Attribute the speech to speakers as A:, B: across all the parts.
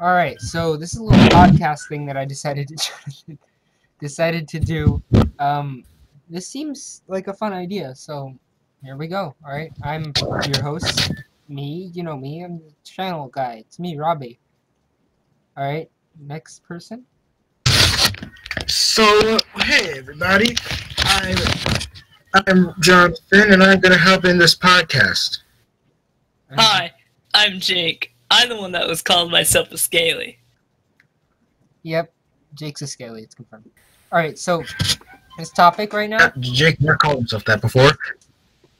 A: All right, so this is a little podcast thing that I decided to do. This seems like a fun idea, so here we go. All right, I'm your host. Me, you know me. I'm the channel guy. It's me, Robbie. All right, next person.
B: So, hey everybody, I'm I'm Jonathan, and I'm gonna help in this podcast.
C: Hi, I'm Jake. I'm the one that was called myself a scaly.
A: Yep, Jake's a scaly. It's confirmed. All right, so this topic right now.
B: Jake never called himself that before.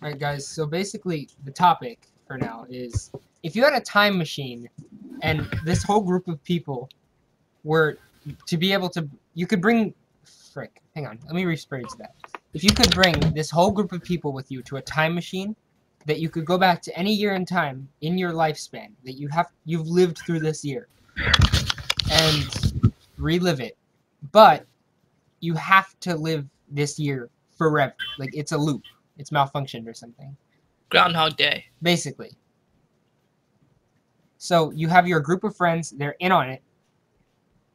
A: Alright guys, so basically the topic for now is if you had a time machine and this whole group of people were to be able to, you could bring, hang on, let me rephrase that. If you could bring this whole group of people with you to a time machine that you could go back to any year in time in your lifespan that you've lived through this year and relive it, but you have to live this year forever. Like it's a loop. It's malfunctioned or something.
C: Groundhog Day.
A: Basically. So you have your group of friends, they're in on it,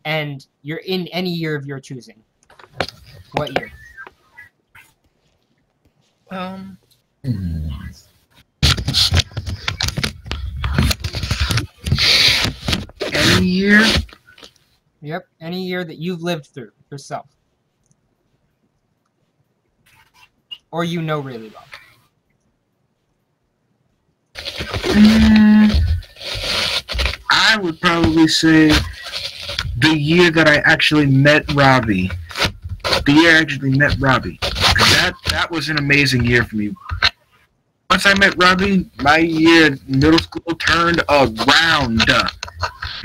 A: and you're in any year of your choosing. What year?
B: Any year?
A: Yep, any year that you've lived through yourself. Or you know really well.
B: I would probably say the year that I actually met Robbie. The year I actually met Robbie. 'Cause that was an amazing year for me. Once I met Robbie, my year in middle school turned around.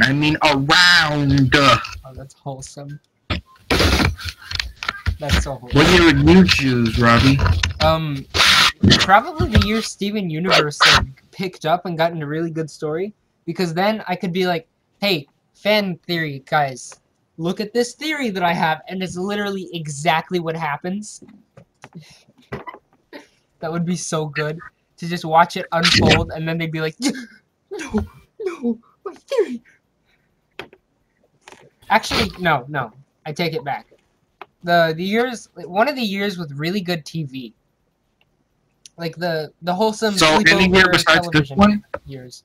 B: I mean around.
A: Oh, that's wholesome. That's so wholesome.
B: What year would you choose, Robbie?
A: Probably the year Steven Universe picked up and got into a really good story. Because then I could be like, hey, fan theory, guys. Look at this theory that I have, and it's literally exactly what happens. That would be so good. To just watch it unfold, and then they'd be like, no, my theory. Actually, no, I take it back. One of the years with really good TV. Like the wholesome
B: So any year
A: sleepover
B: besides this
A: television
B: one?
A: years.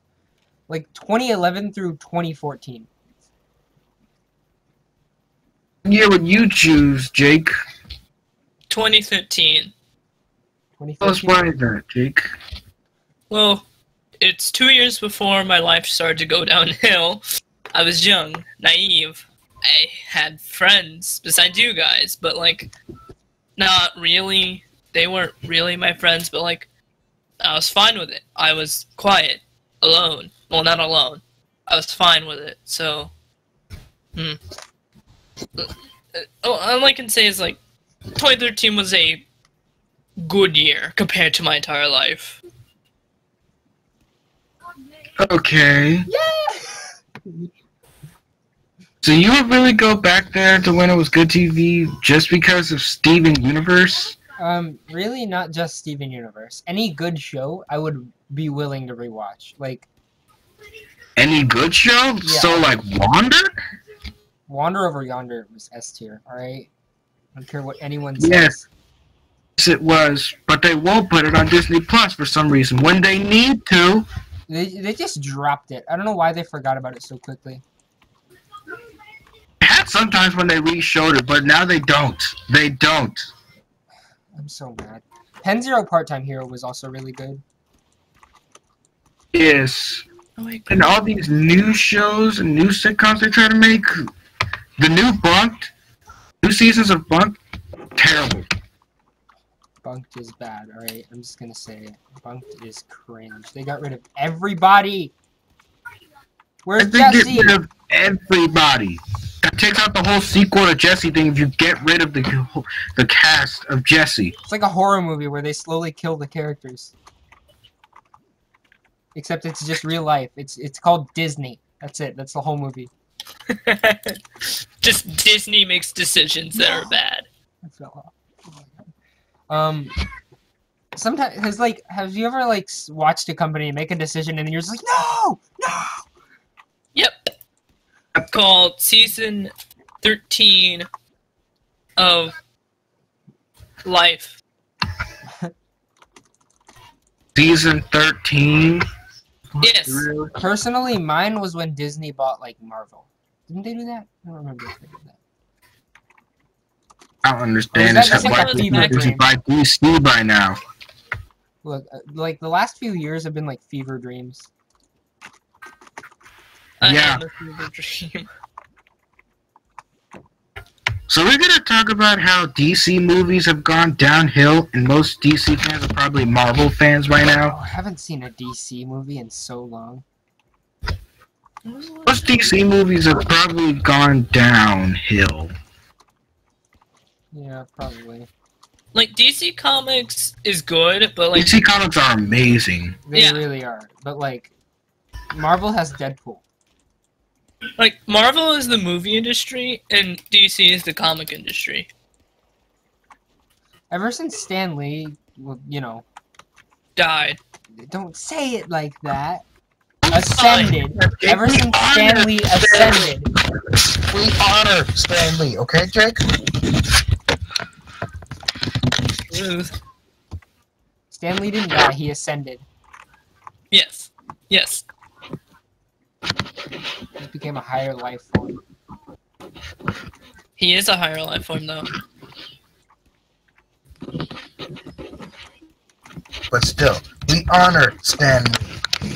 A: Like 2011 through 2014.
B: What year would you choose, Jake?
C: 2015.
B: Tell us why that, Jake.
C: Well, it's 2 years before my life started to go downhill. I was young, naive. I had friends besides you guys, but like, not really. They weren't really my friends, but like, I was fine with it. I was quiet, alone. Well, not alone. I was fine with it, so... All I can say is, like, 2013 was a good year compared to my entire life.
B: Okay.
A: Yeah!
B: So you would really go back there to when it was good TV just because of Steven Universe?
A: Really not just Steven Universe. Any good show, I would be willing to rewatch. Like...
B: Any good show?
A: Yeah.
B: So, like, Wander?
A: Wander Over Yonder was S tier, alright? I don't care what anyone says.
B: Yes, it was. But they won't put it on Disney Plus for some reason. When they need to.
A: They just dropped it. I don't know why they forgot about it so quickly.
B: It had sometimes when they re-showed it, but now they don't. They don't.
A: I'm so mad. Pen Zero Part-Time Hero was also really good.
B: Yes.
C: Oh my God.
B: And all these new shows and new sitcoms they try to make. The new seasons of Bunked, terrible.
A: Bunked is bad, alright? I'm just gonna say it. Bunked is cringe. They got rid of everybody! Where's
B: If they
A: Jesse?
B: get rid of everybody. That takes out the whole sequel to Jesse thing if you get rid of the cast of Jesse.
A: It's like a horror movie where they slowly kill the characters. Except it's just real life. It's called Disney. That's it. That's the whole movie.
C: Just Disney makes decisions that are bad.
A: I fell off. Oh my God. Sometimes have you ever watched a company make a decision and then you're just like, no!
C: Yep. called Season 13 of Life.
B: Season 13?
C: Yes.
B: Really?
A: Personally, mine was when Disney bought like Marvel. Didn't they do that? I don't remember if they did that.
B: I don't understand
A: Or is
B: this.
A: that
B: Why
A: just like a
B: people
A: fever
B: didn't
A: dream?
B: buy DC by now?
A: Look, like the last few years have been like fever dreams.
C: I
B: Yeah.
C: had a fever dream.
B: So we're gonna talk about how DC movies have gone downhill, and most DC fans are probably Marvel fans right
A: Oh,
B: now.
A: I haven't seen a DC movie in so long.
B: Most DC movies have probably gone downhill.
A: Yeah, probably.
C: Like, DC Comics is good, but like,
B: DC comics are amazing.
A: They
C: Yeah.
A: really are. But like, Marvel has Deadpool.
C: Marvel is the movie industry, and DC is the comic industry.
A: Ever since Stan Lee, well, you know,
C: Died.
A: don't say it like that. Ascended. Ever since Stan Lee ascended.
B: We honor Stan Lee, okay, Jake?
C: Ruth.
A: Stan Lee didn't die, he ascended.
C: Yes. Yes.
A: He became a higher life form.
C: He is a higher life form, though.
B: But still, we honor Stan Lee.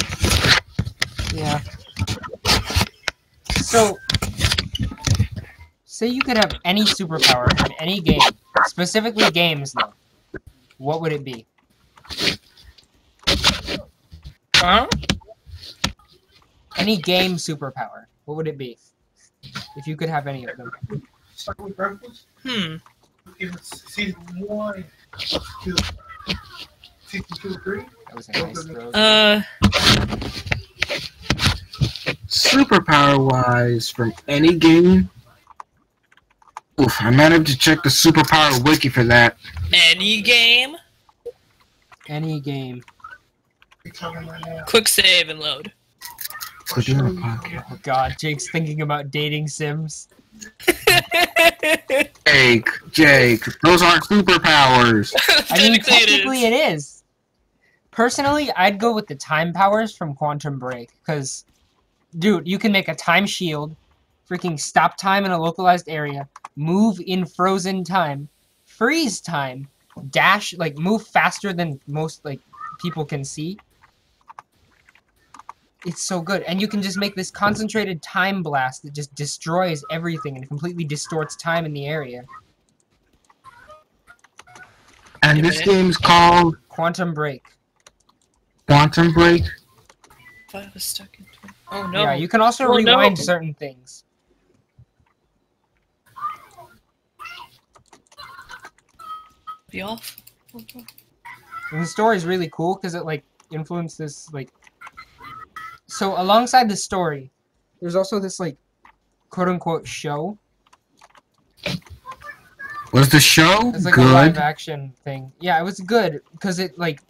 A: Yeah. So, say you could have any superpower in any game, specifically games though, what would it be?
C: Huh?
A: Any game superpower, what would it be? If you could have any of them.
D: Start with breakfast.
C: Hmm.
D: Give it season 1, 2, season 2, 3.
A: That was a nice throw.
B: Superpower-wise, from any game? Oof, I might have to check the superpower wiki for that.
C: Any game?
A: Any game.
D: We're talking right now.
C: Quick save and load.
B: Put it on the podcast.
A: Oh god, Jake's thinking about dating Sims.
B: Jake, those aren't superpowers.
A: I mean,
C: Technically
A: technically it is. Personally, I'd go with the time powers from Quantum Break, because, dude, you can make a time shield, freaking stop time in a localized area, move in frozen time, freeze time, dash, like, move faster than most, like, people can see. It's so good. And you can just make this concentrated time blast that just destroys everything and completely distorts time in the area.
B: And this game's called
A: Quantum Break.
B: Quantum Break.
C: If I was stuck in. Oh no.
A: Yeah, you can also
C: Oh, no.
A: rewind certain things.
C: Be off.
A: And the story is really cool because it, like, influences, like... So, alongside the story, there's also this, like, quote-unquote show.
B: Was the show
A: It's like a
B: good?
A: live-action thing. Yeah, it was good because it, like...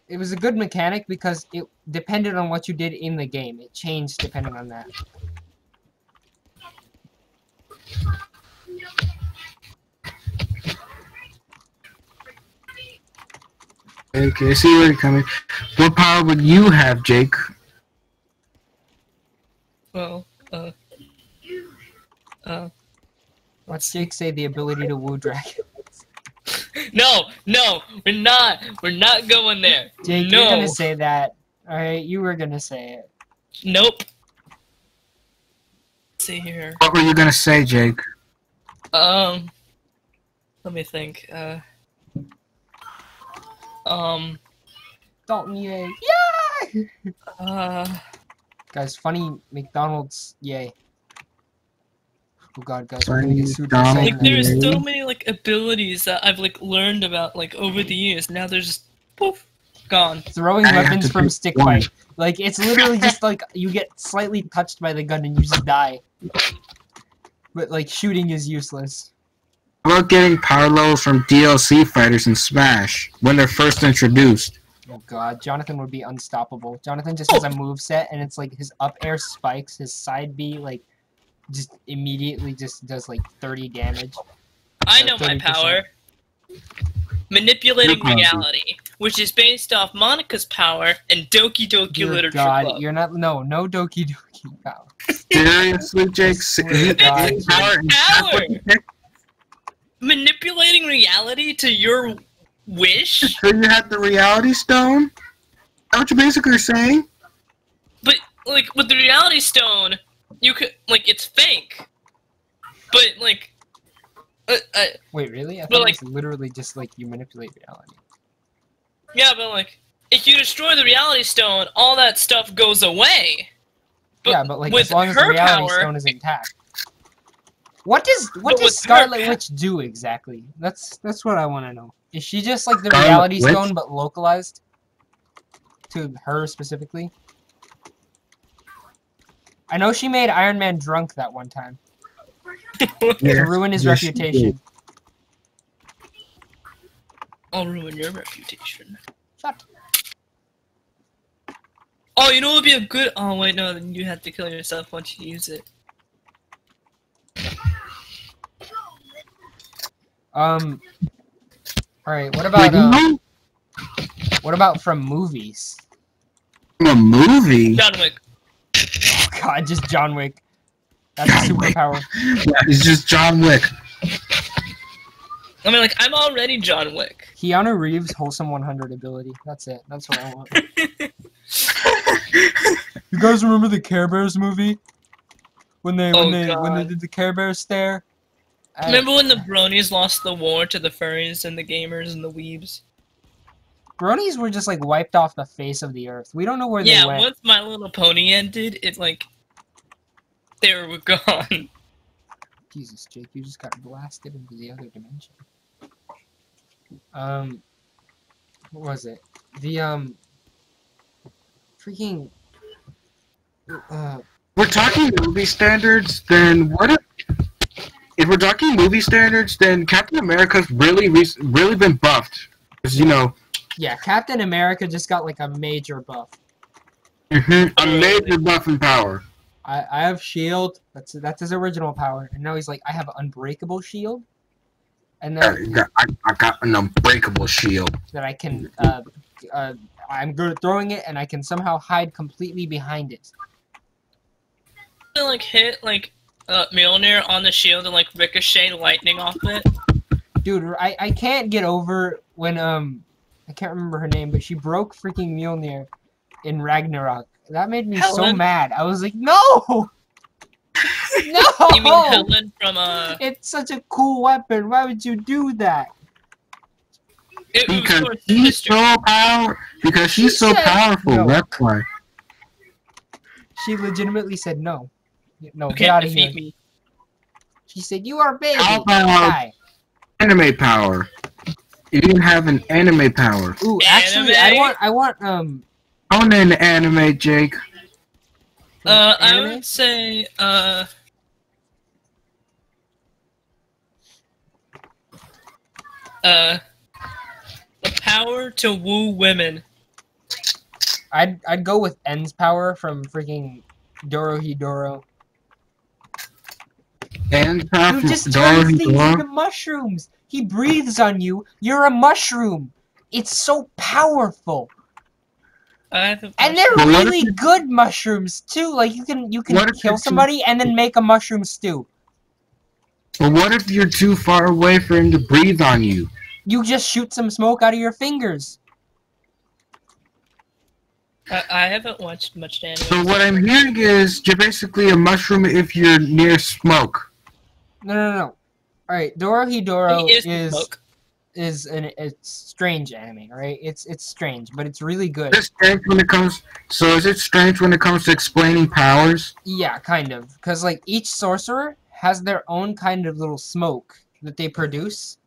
A: It was a good mechanic because it depended on what you did in the game. It changed depending on that.
B: Okay, I see where you're coming. What power would you have, Jake?
C: Well,
A: What's Jake say? The ability to woo dragons.
C: no, we're not going there.
A: Jake,
C: no.
A: you're gonna say that. Alright, you were gonna say it.
C: Nope. Let's see here.
B: What were you gonna say, Jake?
C: Let me think.
A: Dalton, yay. Yay! Guys, funny McDonald's, yay. Oh god, guys, we're gonna get sued for
B: McDonald's.
A: saying
C: Like
A: that.
C: there's so many like abilities that I've like learned about like over the years. Now they're just poof, gone.
A: Throwing
B: I have
A: weapons
B: to
A: from
B: pick
A: stick
B: one.
A: fight. Like, it's literally just like, you get slightly touched by the gun and you just die. But, like, shooting is useless.
B: How about getting power levels from DLC fighters in Smash when they're first introduced?
A: Oh god, Jonathan would be unstoppable. Jonathan just has a move set and it's like his up air spikes, his side B, like, just immediately just does like 30 damage.
C: I know my
A: 30%.
C: power. Manipulating
B: Your power.
C: reality, which is based off Monica's power and Doki Doki
A: Dear
C: Literature
A: God,
C: Club.
A: you're not. No Doki Doki power.
B: Seriously, Jake?
A: swear to God,
B: His power and that's what you picked?
C: Manipulating reality to your wish?
B: So you had the reality stone? Is that what you're basically saying?
C: But, like, with the reality stone, you could, like, it's fake. But, like,
A: Wait, really? I
C: But,
A: thought
C: like-
A: it was literally just like you manipulate reality.
C: yeah, but, like, if you destroy the reality stone, all that stuff goes away.
A: Yeah, but like
C: with
A: as long as the
C: her
A: reality
C: power-
A: stone is intact. What does
C: But with her
A: Scarlet
C: pa-
A: Witch do exactly? That's what I want to know. Is she just like the
B: Scarlet
A: reality
B: Witch?
A: stone but localized to her specifically? I know she made Iron Man drunk that one time to ruin his
B: Yes, she
A: reputation.
C: I'll ruin your reputation.
A: Shut.
C: Oh, you know what would be a good... Oh, wait, no, then you have to kill yourself once you use it.
A: Alright, what
B: Like,
A: about from movies?
B: a movie?
C: John Wick.
A: Oh god, just John Wick. That's a
B: John Wick.
A: superpower.
B: It's just John Wick.
C: I mean, like, I'm already John Wick.
A: Keanu Reeves wholesome 100 ability. That's it. That's what I want. You guys remember the Care Bears movie? When they
C: God.
A: did the Care Bears stare?
C: Remember when the bronies lost the war to the furries and the gamers and the weebs?
A: Bronies were just like wiped off the face of the earth. We don't know where they
C: Yeah,
A: went.
C: once My Little Pony ended, it, like... They were gone.
A: Jesus, Jake, you just got blasted into the other dimension. What was it? The freaking
B: We're talking movie standards, then what if we're talking movie standards, then Captain America's really been buffed. Because, you know,
A: yeah, Captain America just got like a major buff.
B: a major buff in power.
A: I have shield. That's his original power, and now he's like, I have unbreakable shield, and then
B: I got an unbreakable shield.
A: that I can I'm good at throwing it, and I can somehow hide completely behind it.
C: To, like, hit, like, Mjolnir on the shield and, like, ricochet lightning off it.
A: Dude, I can't get over when I can't remember her name, but she broke freaking Mjolnir in Ragnarok. That made me so
C: Helen?
A: mad. I was like, no, no.
C: You mean Helen from,
A: It's such a cool weapon. Why would you do that?
C: It was
B: Because
C: Thor's
B: she's
C: sister.
B: so powerful. Because she's
A: She
B: so
A: said
B: powerful.
A: no.
B: That's why.
A: She legitimately said no. No,
C: You
A: get out
C: can't
A: of here.
C: defeat me.
A: She said, you are a baby.
B: How about-
A: Die.
B: Anime power. You didn't have an anime power.
A: Ooh, actually,
C: Anime?
A: I want
B: Own an anime, Jake.
C: I
A: anime?
C: would say, the power to woo women.
A: I'd go with N's power from freaking Dorohedoro.
B: And
A: Dude, just turns things into mushrooms. He breathes on you. You're a mushroom. It's so powerful.
C: I haven't
A: And
C: watched
A: they're
B: But what if
A: really
B: you-
A: good mushrooms too. Like you can
B: What if
A: kill
B: it's-
A: somebody and then make a mushroom stew.
B: But what if you're too far away for him to breathe on you?
A: You just shoot some smoke out of your fingers.
C: I haven't watched much anime.
B: So what I'm hearing is you're basically a mushroom if you're near smoke.
A: No. All right, Dorohedoro
C: He is smoke.
A: is it's strange anime, right? It's strange, but it's really good.
B: Is it strange when it comes? So is it strange when it comes to explaining powers?
A: Yeah, kind of. Because, like, each sorcerer has their own kind of little smoke that they produce.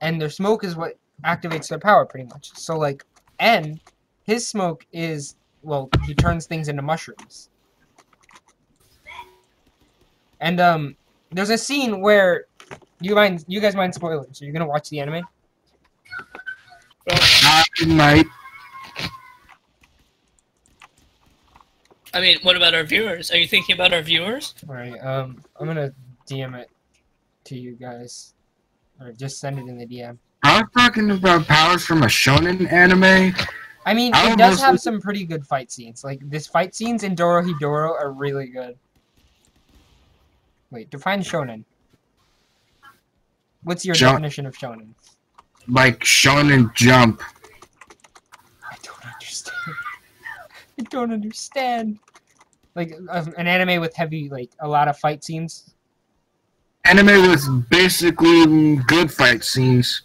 A: And their smoke is what activates their power, pretty much. So, like, N, his smoke is, well, he turns things into mushrooms. And, there's a scene where, you guys mind spoilers? So you're gonna watch the anime?
B: Night.
C: I mean, what about our viewers? Are you thinking about our viewers?
A: Right. I'm gonna DM it to you guys, or just send it in the DM.
B: I was talking about powers from a shonen anime.
A: I mean,
B: I
A: it does
B: almost-
A: have some pretty good fight scenes. Like, this fight scenes in Dorohedoro are really good. Wait, define shonen. What's your definition of shonen?
B: Like Shonen Jump.
A: I don't understand. I don't understand. Like, an anime with heavy, like, a lot of fight scenes?
B: Anime with basically good fight scenes.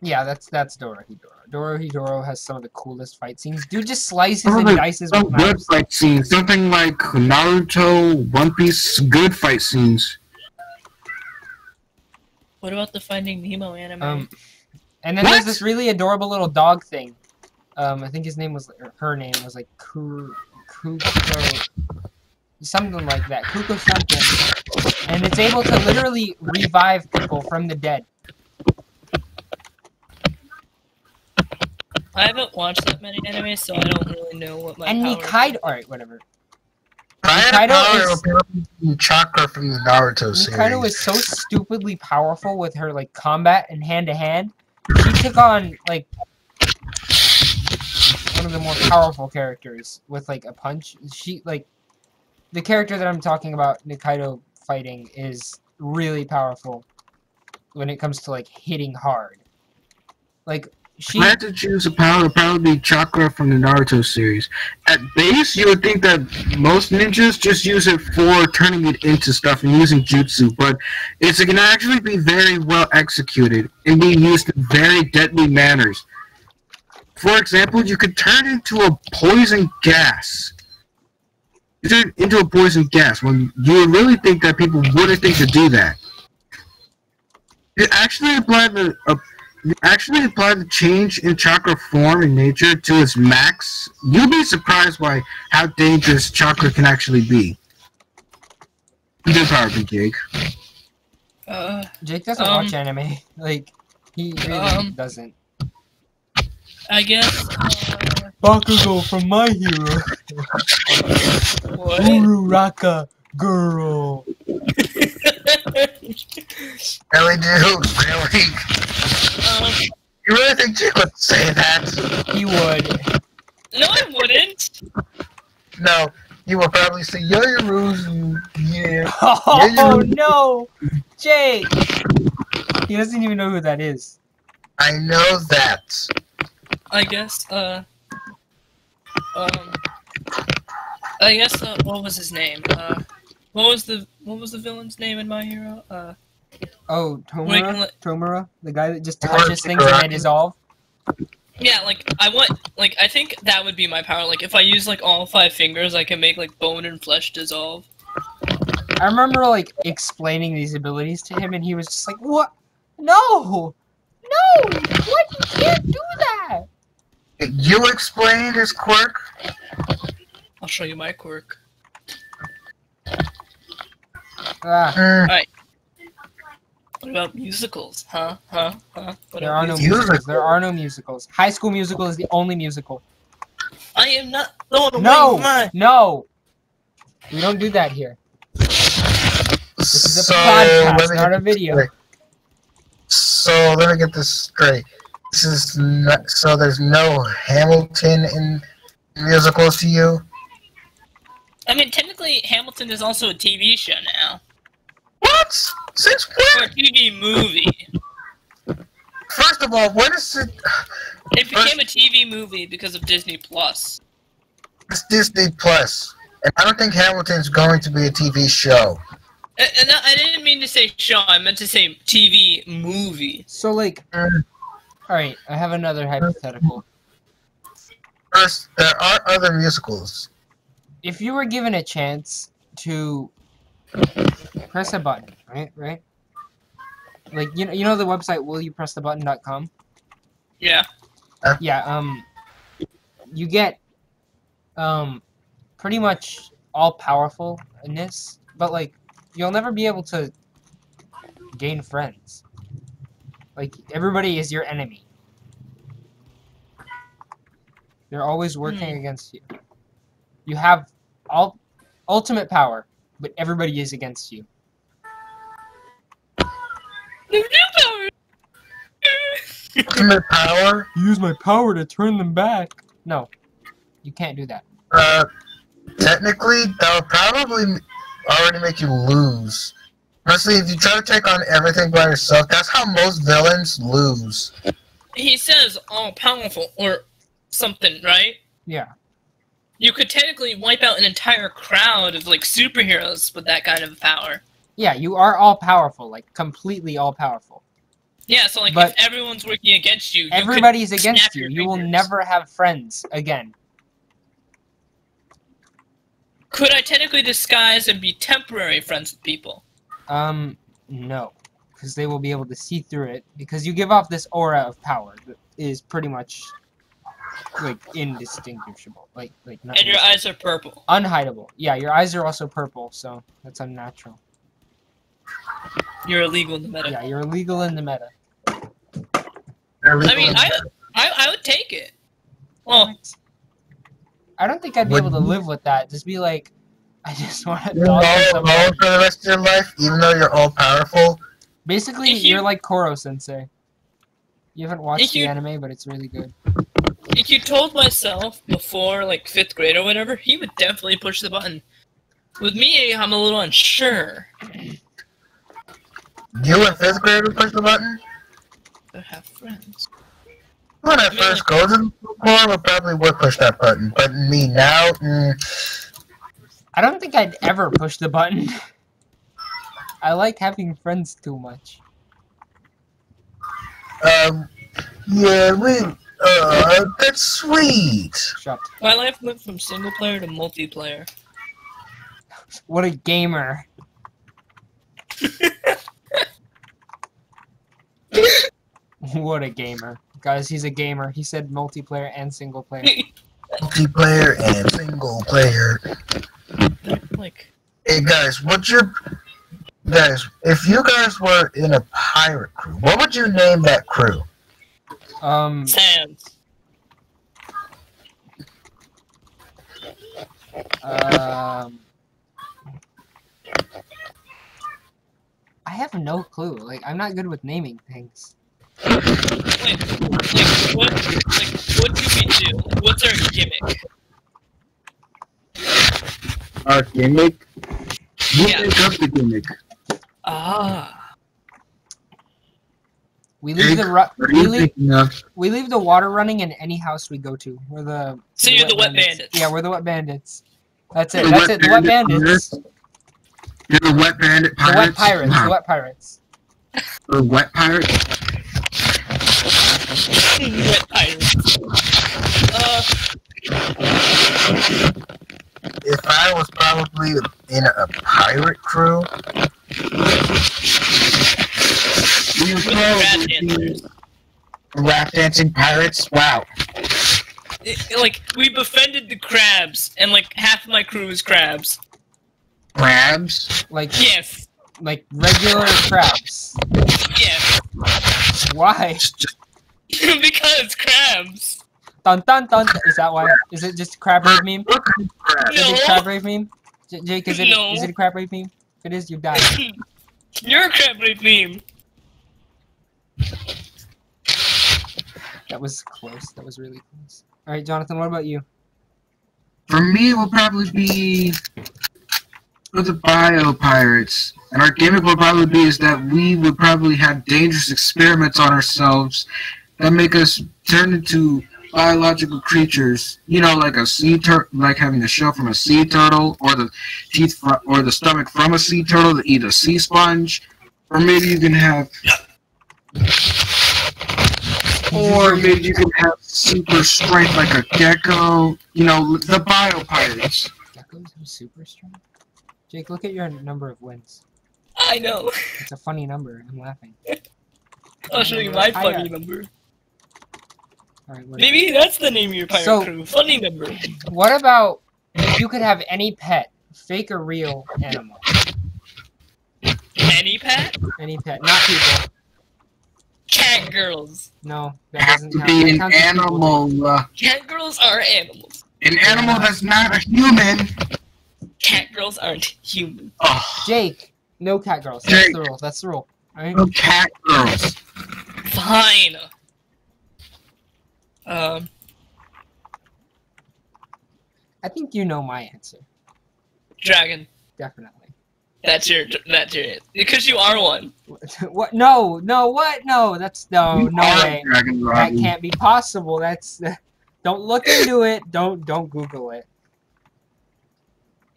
A: Yeah, that's Dorohedoro. Dorohedoro has some of the coolest fight scenes. Dude just slices and dices with
B: Some good
A: knives.
B: fight scenes. Something like Naruto, One Piece, good fight scenes.
C: What about the Finding Nemo anime?
A: And then there's this really adorable little dog thing. I think his name was, or her name was like Kuko, something like that. Kuko something. And it's able to literally revive people from the dead.
C: I haven't watched that many animes, so I don't really know what my
A: And
C: power
A: Nikaido, alright, whatever.
B: I had
A: Nikaido
B: power
A: is-
B: of chakra from the Naruto
A: Nikaido
B: series.
A: is so stupidly powerful with her like combat and hand to hand. She took on like one of the more powerful characters with like a punch. She like the character that I'm talking about, Nikaido fighting, is really powerful when it comes to like hitting hard. Like
B: If I had to choose a power, it would probably be chakra from the Naruto series. At base, you would think that most ninjas just use it for turning it into stuff and using jutsu, but it can actually be very well executed and be used in very deadly manners. For example, you could turn it into a poison gas. You turn it into a poison gas when you would really think that people wouldn't think to do that. You actually apply the change in chakra form and nature to its max. You'll be surprised by how dangerous chakra can actually be. Good power, Big Jake.
A: Jake doesn't watch anime. Like he really doesn't.
C: I guess.
A: Bakugo from My Hero.
C: What?
A: Uraraka girl.
B: Really, dude? Really? You really think Jake would say that?
A: He would.
C: No, I wouldn't.
B: No. You would probably say, yo, your rules, and yeah.
A: Oh no, Jake. He doesn't even know who that is.
B: I know that.
C: I guess. What was his name? What was the villain's name in My Hero?
A: Oh,
C: Wait,
A: Tomura, the guy that just touches things and they dissolve.
C: Yeah, I think that would be my power. Like, if I use, like, all 5 fingers, I can make, like, bone and flesh dissolve.
A: I remember, like, explaining these abilities to him, and he was just like, what? No! No! What? You can't do that!
B: You explained his quirk?
C: I'll show you my quirk.
A: Ah,
C: What about musicals? Huh? What
A: there
C: about
A: are no
C: musicals?
A: musicals. There are no musicals. High School Musical is the only musical.
C: I am not throwing away
A: No!
C: my...
A: No! We don't do that here. This is a
B: So,
A: podcast,
B: let me
A: not
B: get
A: a video.
B: this straight. So let me get this straight. This is not, so there's no Hamilton in musicals to you?
C: I mean, technically, Hamilton is also a TV show now.
B: What? Since
C: Or a
B: when?
C: TV movie.
B: First of all, what is it?
C: It became a TV movie because of Disney Plus.
B: It's Disney Plus, and I don't think Hamilton's going to be a TV show.
C: And I didn't mean to say show, I meant to say TV movie.
A: So, like, alright, I have another hypothetical.
B: First, there are other musicals.
A: If you were given a chance to press a button, right? Like, you know the website willyoupressthebutton.com?
C: Yeah.
A: Yeah, you get, pretty much all-powerful in this, but, like, you'll never be able to gain friends. Like, everybody is your enemy. They're always working against you. You have ultimate power, but everybody is against you.
E: Ultimate power?
A: Use my power to turn them back. No, you can't do that.
E: Technically, that would probably already make you lose. Honestly, if you try to take on everything by yourself, that's how most villains lose.
C: He says all-powerful or something, right?
A: Yeah.
C: You could technically wipe out an entire crowd of, like, superheroes with that kind of power.
A: Yeah, you are all-powerful, like, completely all-powerful.
C: Yeah, so, like,
A: But
C: if everyone's working against you,
A: everybody's
C: could
A: against
C: snap
A: you.
C: your
A: You will
C: fingers.
A: never have friends again.
C: Could I technically disguise and be temporary friends with people?
A: No. Because they will be able to see through it. Because you give off this aura of power that is pretty much, like, indistinguishable. Like not
C: And your eyes are purple.
A: unhideable. Yeah, your eyes are also purple, so that's unnatural.
C: You're illegal in the meta.
A: Yeah, you're illegal in the meta.
C: I mean, I would take it. Well,
A: I don't think I'd be
E: Would
A: able to
E: you-
A: live with that. Just be like, I just want to
E: You're
A: dodge
E: all
A: somebody.
E: alone for the rest of your life, even though you're all powerful.
A: Basically,
C: If you-
A: you're like Koro Sensei. You haven't watched
C: If
A: the
C: you-
A: anime, but it's really good.
C: if you told myself before, like, 5th grade or whatever, he would definitely push the button. With me, I'm a little unsure.
E: You in 5th grade would push the button?
C: I have friends.
E: When I first go to the core, I probably would push that button. But me now,
A: I don't think I'd ever push the button. I like having friends too much.
E: yeah, that's sweet.
A: Shut.
C: My life went from single player to multiplayer.
A: What a gamer. What a gamer. Guys, he's a gamer. He said multiplayer and single player.
E: Multiplayer and single player.
C: Like,
E: Hey guys, if you guys were in a pirate crew, what would you name that crew?
C: Sands.
A: I have no clue. Like, I'm not good with naming things.
C: What do we do? What's our gimmick?
B: Our gimmick? You
C: Yeah.
B: make up the gimmick.
C: Ah.
A: We leave the
B: What are you thinking of?
A: we leave the water running in any house we go to. We're the
C: So you're the wet bandits.
A: Yeah, we're the wet bandits. That's it.
B: The
A: That's
B: wet
A: it. The wet
B: bandit
A: bandits.
B: You're the wet bandit
A: The
B: pirates?
A: wet pirates.
B: Wow.
A: The wet pirates.
B: The wet pirates?
C: Wet pirates.
E: If I was probably in a pirate crew,
B: We would
C: With rat
B: probably be
C: dancers.
E: rap dancing pirates, wow.
C: Like, we befriended the crabs, and like half of my crew is crabs.
E: Crabs?
A: Like
C: Yes.
A: like regular crabs.
C: Yes.
A: Why?
C: Because crabs.
A: Dun dun dun. Is that why? Is it just a crab rave meme?
E: What kind of crab?
A: Is it
C: No.
A: a crab rave meme? Jake, is it
C: No.
A: is it a crab rave meme? If it is, you die.
C: You're a crab rave meme.
A: That was close. That was really close. All right, Jonathan. What about you?
B: For me, it will probably be for the bio pirates. And our gimmick will probably be is that we would probably have dangerous experiments on ourselves that make us turn into biological creatures. You know, like a sea turtle, like having the shell from a sea turtle, or the teeth or the stomach from a sea turtle to eat a sea sponge, or maybe you can have. Or maybe you can have super strength like a gecko. You know, the bio pirates.
A: Geckos have super strength. Jake, look at your number of wins.
C: I know.
A: It's a funny number. I'm laughing.
C: I'll show you my
A: I,
C: funny number.
A: All right.
C: Maybe that's the name of your pirate
A: So-
C: crew. Funny number.
A: What about if you could have any pet, fake or real animal?
C: Any pet?
A: Any pet, not people.
C: Cat girls.
A: No, that
B: Has
A: doesn't
B: to
A: count.
B: be
A: That
B: an
A: counts as people.
B: animal.
C: Cat girls are animals.
B: An animal that's not a human.
C: cat girls aren't human.
B: Oh,
A: Jake, no cat girls. That's
B: Jake.
A: the rule. That's the rule. Alright?
B: no cat girls.
C: Fine.
A: I think you know my answer.
C: Dragon.
A: Definitely.
C: That's your because you are one.
A: What? No, what? No, that's no
B: You are
A: way.
B: Dragon
A: That
B: Robbie.
A: can't be possible. That's don't look into it. Don't Google it.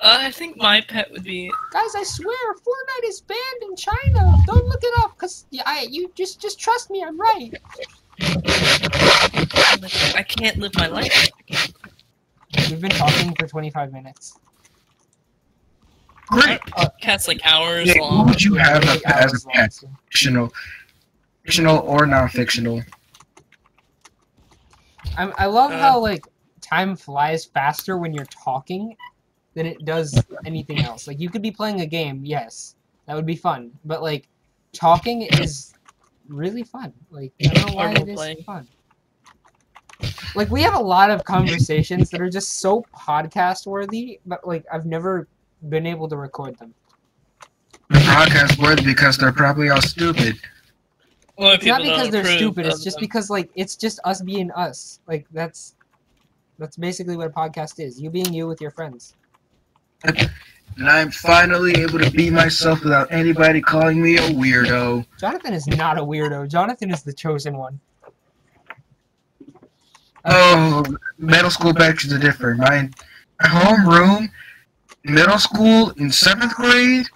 C: I think my pet would be.
A: Guys, I swear, Fortnite is banned in China. Don't look it up, cause you just trust me. I'm right.
C: I can't live my life.
A: We've been talking for 25 minutes.
B: Great.
C: Cat's like hours
B: Jake,
C: long.
B: what would you have
A: really
B: as
A: hours
B: a pet?
A: long.
B: Fictional or non-fictional?
A: I love how like time flies faster when you're talking than it does anything else. Like you could be playing a game, yes, that would be fun, but like talking is really fun. Like I don't know why it is fun. Like we have a lot of conversations that are just so podcast worthy, but like I've never been able to record them.
B: The podcast worthy because they're probably all stupid.
C: Well,
A: It's not
C: people
A: because
C: don't
A: they're
C: approve
A: stupid. It's
C: of
A: just
C: them.
A: because like it's just us being us. Like that's basically what a podcast is. You being you with your friends.
B: And I'm finally able to be myself without anybody calling me a weirdo.
A: Jonathan is not a weirdo. Jonathan is the chosen one.
B: Oh, middle school batches are different. My homeroom, middle school, in 7th grade,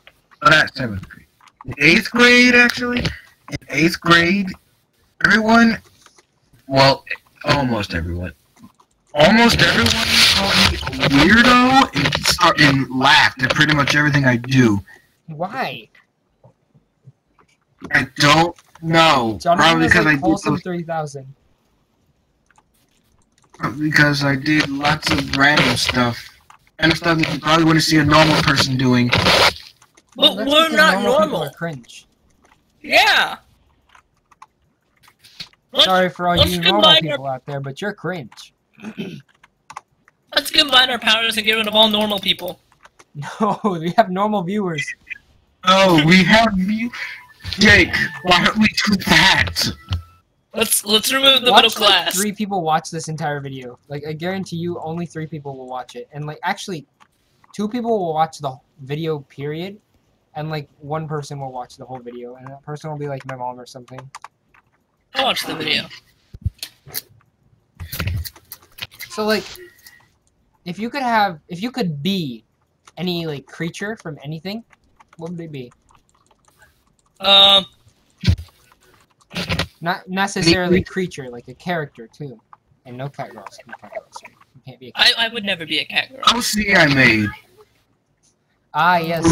B: not 7th grade, in 8th grade actually, in 8th grade, everyone, well, almost everyone called me a weirdo and laughed at pretty much everything I do.
A: Why?
B: I don't know.
A: Jonathan
B: Probably
A: is
B: because
A: like
B: I
A: wholesome
B: did
A: 3000.
B: because I did lots of random stuff. And stuff that you probably wouldn't see a normal person doing.
C: But
A: That's
C: we're
A: because
C: not
A: people
C: normal.
A: are cringe.
C: Yeah.
A: Sorry for all
C: let's
A: you normal
C: combine
A: people out there, but you're cringe.
C: Let's combine our powers and get rid of all normal people.
A: No, we have normal viewers.
B: Oh, we have you. Jake, why don't we do that?
C: Let's remove the
A: Watch,
C: middle
A: like,
C: class.
A: 3 people watch this entire video. Like, I guarantee you, only 3 people will watch it. And, like, actually, 2 people will watch the video, period. And, like, 1 person will watch the whole video. And that person will be, like, my mom or something.
C: I'll watch the video.
A: So, like, if you could be any, like, creature from anything, what would they be? Not necessarily creature, like a character, too. And no cat girls. No cat girls. You can't be a cat.
C: I would never be a cat girl.
B: Oh, see, I made.
A: Ah, yes.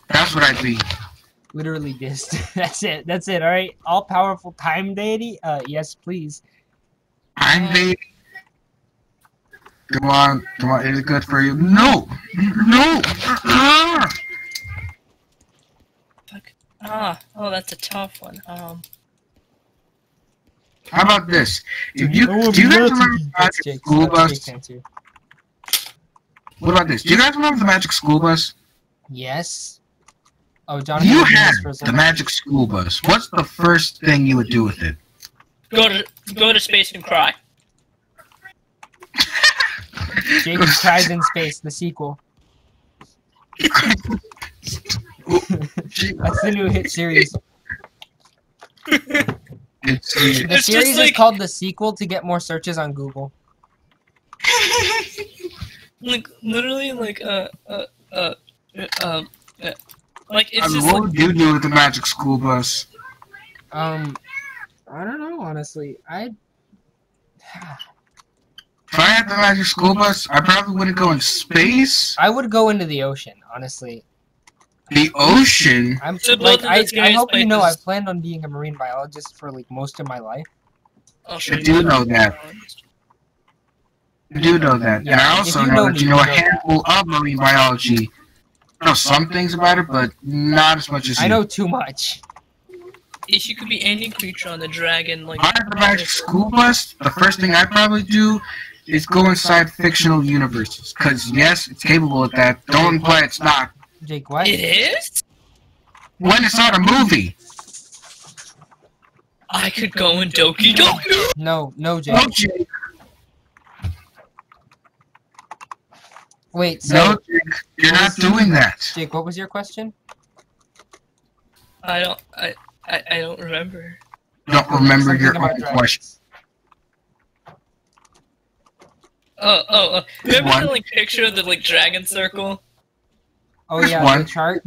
B: That's what I'd be.
A: Literally dissed. That's it. That's it. All right. All powerful time deity. Yes, please.
B: I'm made. Come on, is it good for you? No! No!
C: Oh, that's a tough one.
B: How about this? If you, do you guys remember the
A: That's
B: Magic
A: Jake's,
B: School
A: that's
B: Bus?
A: Jake's answer.
B: What about this? Do you guys remember the Magic School Bus?
A: Yes. Oh, Jonathan.
B: You
A: was in
B: had
A: this for a
B: the
A: second.
B: Magic School Bus. What's the first thing you would do with it?
C: Go to space and cry.
A: Jake Cries in Space, the sequel. That's the new hit series.
B: It's
A: The
C: It's
A: series
C: just
A: is
C: like-
A: called The Sequel to get more searches on Google.
C: Like literally, like like it's
B: And
C: just
B: what
C: like
B: would you do with the Magic School Bus?
A: I don't know, honestly.
B: If I had the Magic School Bus, I probably wouldn't go in space.
A: I would go into the ocean, honestly.
B: The ocean.
A: I'm
C: So
A: like,
C: both of the
A: I
C: scariest
A: hope you know
C: places-
A: I've planned on being a marine biologist for like most of my life.
C: I'll
B: I do know that. I do know that. And
A: Yeah,
B: I
A: if
B: also
A: you
B: know
A: know
B: that
A: me,
B: you know
A: you
B: a
A: know that.
B: handful of marine biology. I know some things about it, but not as much as you.
A: I know too much.
C: If you could be any creature on the dragon, like
B: If I had the Magic School Bus, the first thing I'd probably do is go inside fictional universes. Because, yes, it's capable of that. Don't imply it's not.
A: Jake, what?
C: It is?
B: When it's not a movie.
C: I could go in Doki Doki!
A: No, Jake.
B: No, Jake.
A: Wait, so...
B: No, Jake. You're not doing that.
A: Jake, what was your question?
C: I don't remember.
B: Don't remember
A: Something
B: your
A: about
B: own
A: dragons.
B: question.
C: Remember
B: One.
C: the like picture of the like dragon circle?
A: Oh
B: Here's
A: yeah,
B: one.
A: the chart.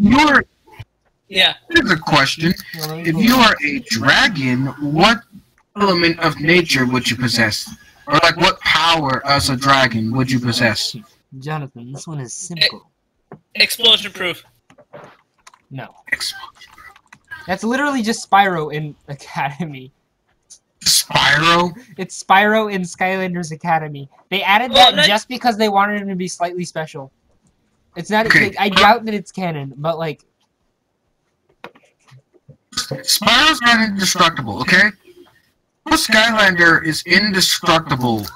C: Yeah.
B: Here's a question.
A: Well, let me
B: If
A: pull
B: you
A: it up.
B: are a dragon, what element of nature would you possess? Or like what power as a dragon would you possess?
A: Jonathan, this one is simple.
C: Explosion proof.
A: No. That's literally just Spyro in Academy.
B: Spyro?
A: It's Spyro in Skylanders Academy. They added
C: Well,
A: that just because they wanted him to be slightly special. It's not.
B: Okay.
A: I doubt that it's canon, but like.
B: Spyro's not indestructible, okay? What Skylander is indestructible?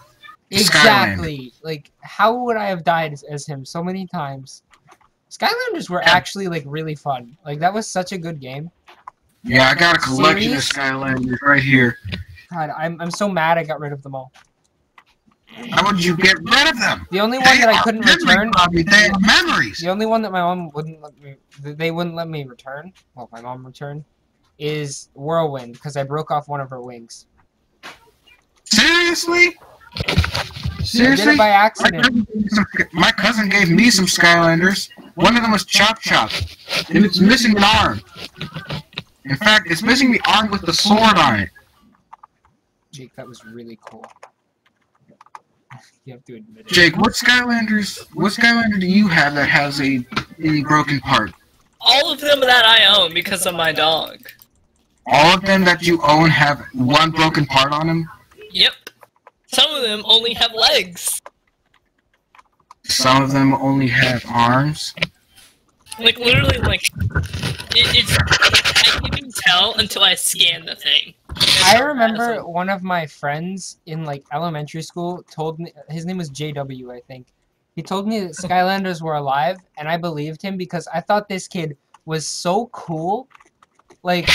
A: Exactly. Like, how would I have died as him so many times? Skylanders were actually like really fun. Like that was such a good game.
B: Yeah, I got a collection
A: Serious?
B: of Skylanders right here.
A: God, I'm so mad I got rid of them all.
B: How would you get rid of them?
A: The only one that I couldn't return.
B: They are memories.
A: The only one that my mom wouldn't let me. They wouldn't let me return. Well, my mom returned. Is Whirlwind because I broke off one of her wings.
B: Seriously?
A: I did
B: Seriously?
A: it by accident.
B: My cousin gave me some Skylanders. One of them was Chop Chop, and it's missing an arm. In fact, it's missing the arm with the sword on it.
A: Jake, that was really cool. You have to admit it.
B: Jake, what Skylander do you have that has a broken part?
C: All of them that I own because of my dog.
B: All of them that you own have one broken part on them?
C: Yep. Some of them only have legs.
B: Some of them only have arms?
C: Like literally, like it's. I can't even tell until I scan the thing.
A: I remember one of my friends in like elementary school told me his name was JW, I think. He told me that Skylanders were alive, and I believed him because I thought this kid was so cool. Like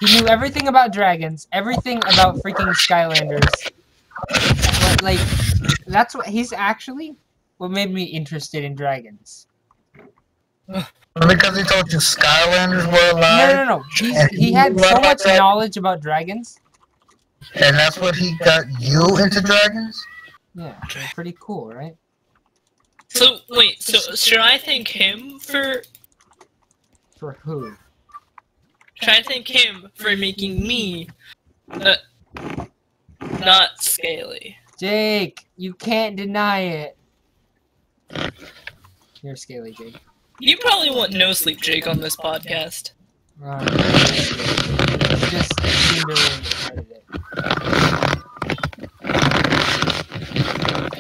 A: he knew everything about dragons, everything about freaking Skylanders. But, like that's what he's actually what made me interested in dragons.
E: Because he told you Skylanders were alive?
A: No. He had so much knowledge about dragons.
E: And that's what he got you into dragons?
A: Yeah, pretty cool, right?
C: So wait, so should I thank him for?
A: For who?
C: Should I thank him for making me, not scaly?
A: Jake, you can't deny it. You're scaly, Jake.
C: You probably want no sleep, Jake, on this podcast.
A: You just seem to regret it.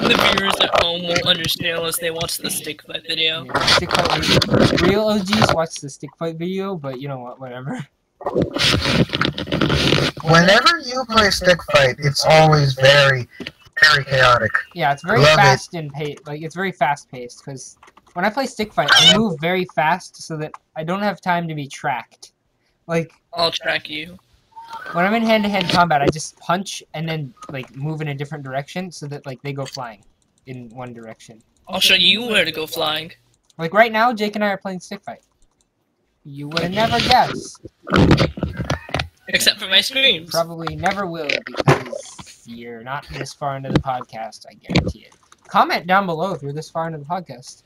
C: The viewers at home won't understand unless they watch the stick fight video.
A: Yeah, stick fight video. Real OGs watch the stick fight video, but you know what? Whatever.
E: Whenever you play stick fight, it's always very, very chaotic.
A: Yeah, it's very
E: Love
A: fast and it's very fast paced because when I play stick fight, I move very fast so that I don't have time to be tracked. Like
C: I'll track you.
A: when I'm in hand-to-hand combat, I just punch and then like move in a different direction so that like they go flying in one direction.
C: I'll show you where to go flying.
A: Like right now, Jake and I are playing stick fight. You would have never guessed.
C: Except for my screams.
A: Probably never will because you're not this far into the podcast, I guarantee it. Comment down below if you're this far into the podcast.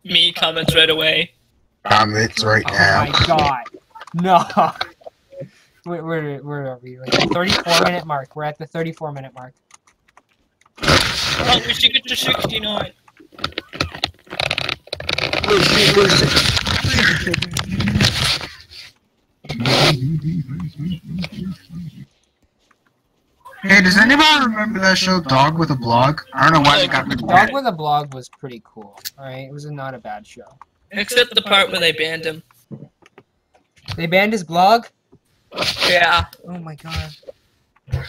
C: Me comments right away.
E: Comments right
A: Oh
E: now.
A: my god. No. Where are we? Like the 34-minute mark. We're at the 34-minute mark.
C: Oh, we should get to 69.
B: Hey, does anybody remember that show Dog with a Blog? I don't know why they got rid of
A: Dog
B: that.
A: with a Blog was pretty cool. Alright, it was not a bad show.
C: Except the part where they banned him.
A: They banned his blog?
C: Yeah.
A: Oh my god.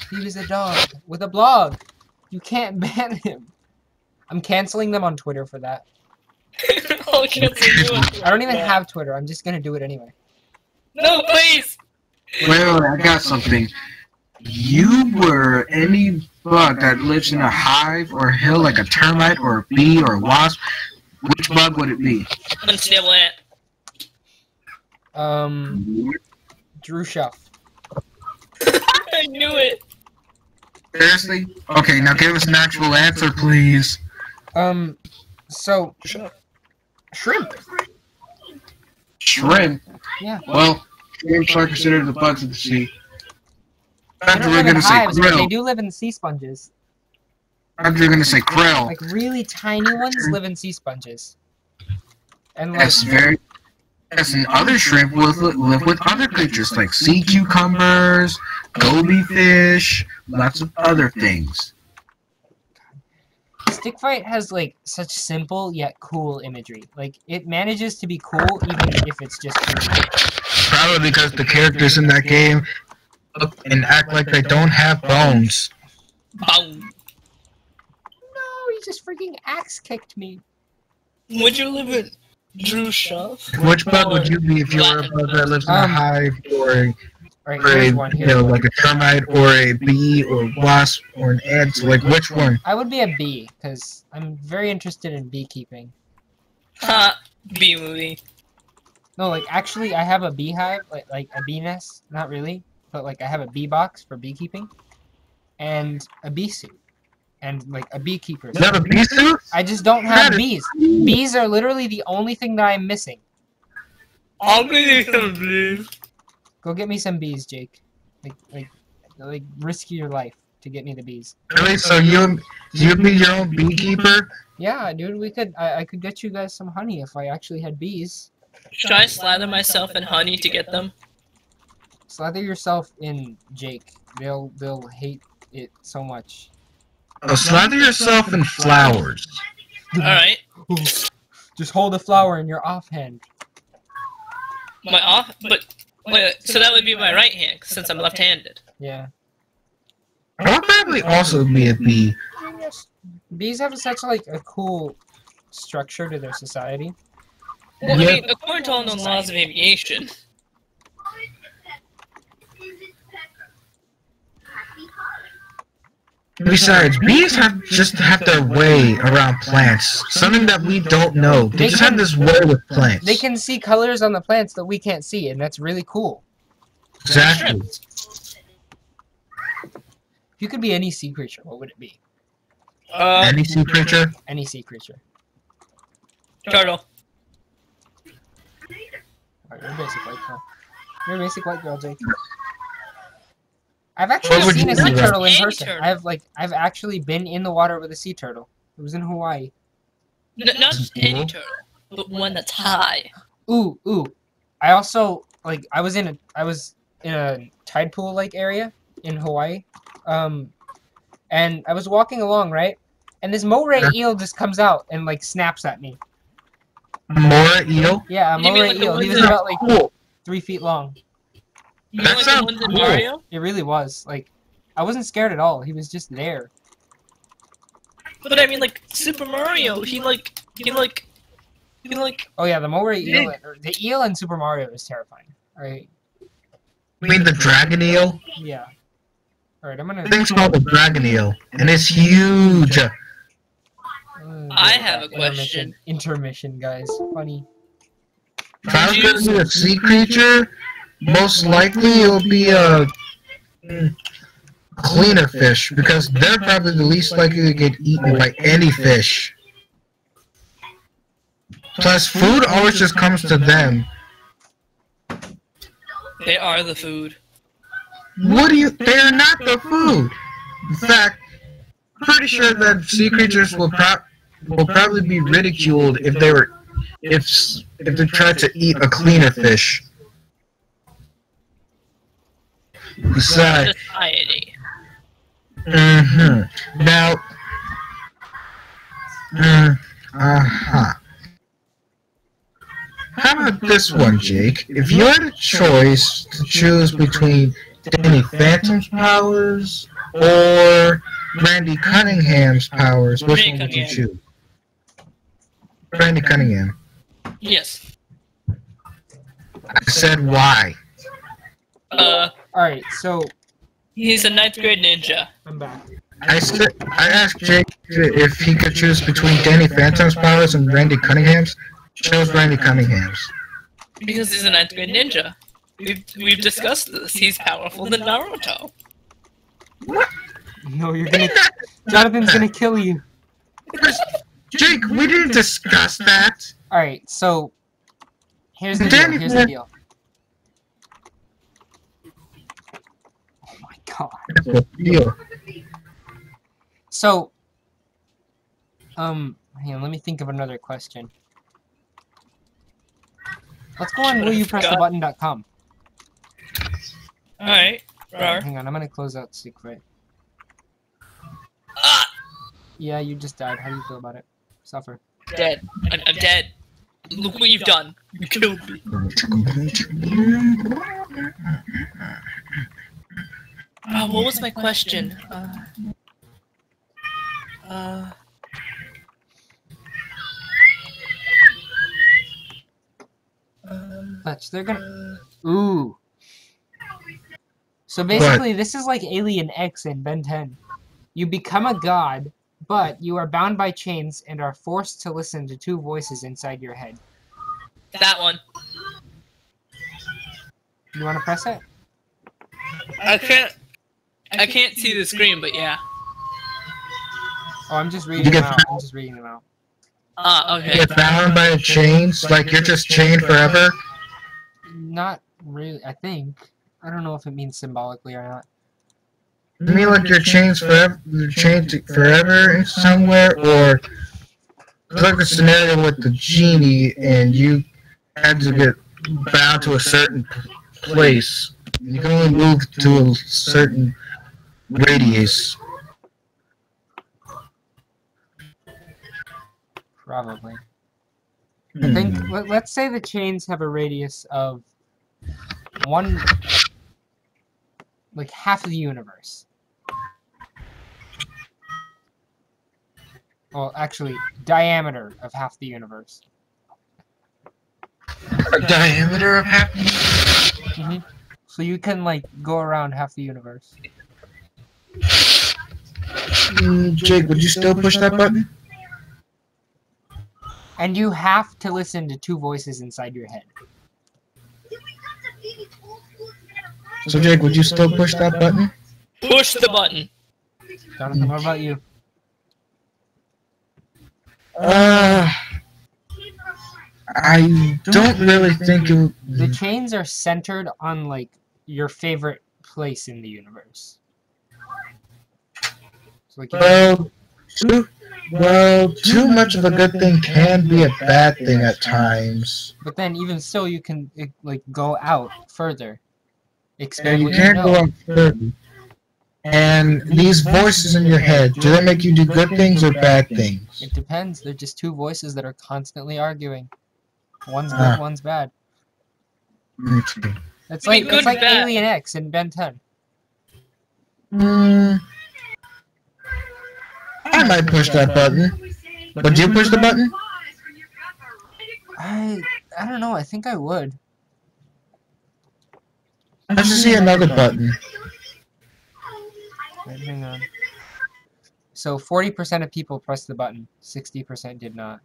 A: He was a dog with a blog. You can't ban him. I'm canceling them on Twitter for that.
C: I'll cancel you on
A: I don't even
C: Twitter.
A: have Twitter. I'm just gonna do it anyway.
C: No, please!
B: Wait, I got something. You were any bug that lives in a hive or hill, like a termite or a bee or a wasp, which bug would it be?
C: Unstable ant.
A: Drew Shuff.
C: I knew it.
B: Seriously? Okay, now give us an actual answer, please.
A: So shrimp.
B: Shrimp?
A: Yeah.
B: Well, shrimps are considered the bugs of the sea.
A: They
B: After
A: don't
B: we're
A: live in
B: gonna say
A: hives, but they
B: krill.
A: do live in sea sponges.
B: After you're gonna say krill.
A: Like really tiny ones live in sea sponges. And like
B: That's very. Yes, and other shrimp will live with other creatures like sea cucumbers, goby fish, lots of other things.
A: Stick Fight has like such simple yet cool imagery. Like it manages to be cool even if it's just creepy.
B: Probably because the characters in that game look and act like they don't have bones.
C: Boom.
A: No, he just freaking axe kicked me.
C: Would you live in Drew Shuff?
B: Which bug would you be if you were a bug that lives in a hive or
A: Alright,
B: a,
A: here's one. Here's one.
B: like a termite or a bee or wasp or an ant? Like which one?
A: I would be a bee, because I'm very interested in beekeeping.
C: Ha! B movie.
A: No, like actually I have a beehive, like a bee nest, not really, but like I have a bee box for beekeeping, and a bee suit, and like a beekeeper.
B: You have a bee suit?
A: I just don't have bees. Bees are literally the only thing that I'm missing.
C: I'll be some bees.
A: Go get me some bees, Jake. Like risk your life to get me the bees.
B: Really? So you'd be your own beekeeper?
A: Yeah, dude, we could. I could get you guys some honey if I actually had bees.
C: Should I slather myself in honey to get them?
A: Slather yourself in Jake. They'll hate it so much.
B: Oh, slather yourself in flowers.
C: Alright.
A: Just hold the flower in your offhand.
C: My off. But. Wait, so that would be my right hand, since I'm left handed.
A: Yeah.
B: I would probably also be a bee.
A: Bees have such like a cool structure to their society.
C: Well,
B: Yeah.
C: I mean, according to all known laws of aviation.
B: Besides, bees have their way around plants. Something that we don't know. They just have this way with plants.
A: They can see colors on the plants that we can't see, and that's really cool.
B: Exactly.
A: If you could be any sea creature, what would it be?
B: Any sea creature?
A: Any sea creature.
C: Turtle.
A: Alright, you're a basic white girl. You're a basic white girl, Jake. I've actually
B: What would
A: seen
B: you
A: a sea
B: be?
A: turtle in
C: Any
A: person.
C: turtle.
A: I've actually been in the water with a sea turtle. It was in Hawaii.
C: Not just any turtle, but one that's high.
A: Ooh. I also I was in a tide pool like area in Hawaii. And I was walking along, right? And this moray eel just comes out and like snaps at me.
B: Mora eel?
A: Yeah, a
C: You mean
A: moray
C: like the
A: eel. He
C: ones
A: was
C: that-
A: about like
B: Cool.
A: 3 feet long.
C: You
B: That
C: know, like the
B: sounds
C: ones in
B: cool.
C: Mario?
A: It really was. Like, I wasn't scared at all. He was just there.
C: But I mean, like, Super Mario, he like...
A: Oh yeah, the moray eel. The eel in Super Mario is terrifying. Alright.
B: You mean the dragon eel?
A: Yeah. Alright, I'm gonna.
B: I think it's called the dragon eel. And it's huge.
C: I have a question.
A: Intermission, guys. Funny.
B: If I was going to be a sea creature, most likely it'll be a cleaner fish, because they're probably the least likely to get eaten by any fish. Plus, food always just comes to them.
C: They are the food.
B: What do you? They're not the food. In fact, pretty sure that sea creatures will probably be ridiculed if they tried to eat a cleaner fish. Besides,
C: Society.
B: Now, how about this one, Jake? If you had a choice to choose between any phantom powers or Randy Cunningham's powers, which one would you
C: Cunningham.
B: choose? Randy Cunningham.
C: Yes.
B: I said why.
A: Alright, so
C: He's a 9th grade ninja.
A: I'm back.
B: I asked Jake if he could choose between Danny Phantom's powers and Randy Cunningham's. Chose Randy Cunningham's.
C: Because he's a 9th grade ninja. We've discussed this. He's powerful than Naruto.
A: No, you're gonna. Jonathan's gonna kill you.
B: Jake, we didn't discuss that.
A: Alright, so here's the deal. Here's the deal. Oh my god.
B: That's the deal.
A: So, hang on, let me think of another question. Let's go on willyoupressthebutton.com.
C: Alright. Rar.
A: Hang on, I'm gonna close out secret.
C: Ah!
A: Yeah, you just died. How do you feel about it? Suffer.
C: Dead. I'm dead. Look what you've done. You killed me. What was my question?
A: Fletch, they're gonna. Ooh. So basically, this is like Alien X in Ben 10. You become a god, but you are bound by chains and are forced to listen to two voices inside your head.
C: That one.
A: You want to press it?
C: I can't see the screen, but yeah.
A: Oh, I'm just reading them out. I'm just reading them out.
C: Okay.
B: You're bound by chains, like you're just chained forever.
A: Not really, I think. I don't know if it means symbolically or not.
B: You mean like you're chained forever? You're chained forever in somewhere, or it's like a scenario with the genie, and you had to get bound to a certain place. You can only move to a certain radius.
A: Probably. I think, let's say the chains have a radius of like half of the universe. Well, actually, diameter of half the universe.
B: A diameter of half.
A: So you can, like, go around half the universe.
B: Jake, would you still push that button?
A: And you have to listen to two voices inside your head.
B: So Jake, would you still push that button?
C: Push the button.
A: Jonathan, what about you?
B: I don't really think it.
A: The chains are centered on, like, your favorite place in the universe. So, like,
B: too much of a good thing can be a bad thing at times.
A: but then even still, you can, like, go out further.
B: Yeah,
A: Expand
B: you
A: what
B: can't
A: know.
B: go on further. And these voices in your head, do they make you do good things or bad things?
A: It depends. They're just two voices that are constantly arguing. One's good, one's bad.
B: Okay.
A: It's
C: I mean,
A: like
C: good
A: it's like
C: and bad.
A: Alien X in Ben 10.
B: I might push that button. Would you push the button?
A: I don't know. I think I would.
B: Let's just see another button.
A: Wait, hang on. So 40% of people pressed the button. 60% did not.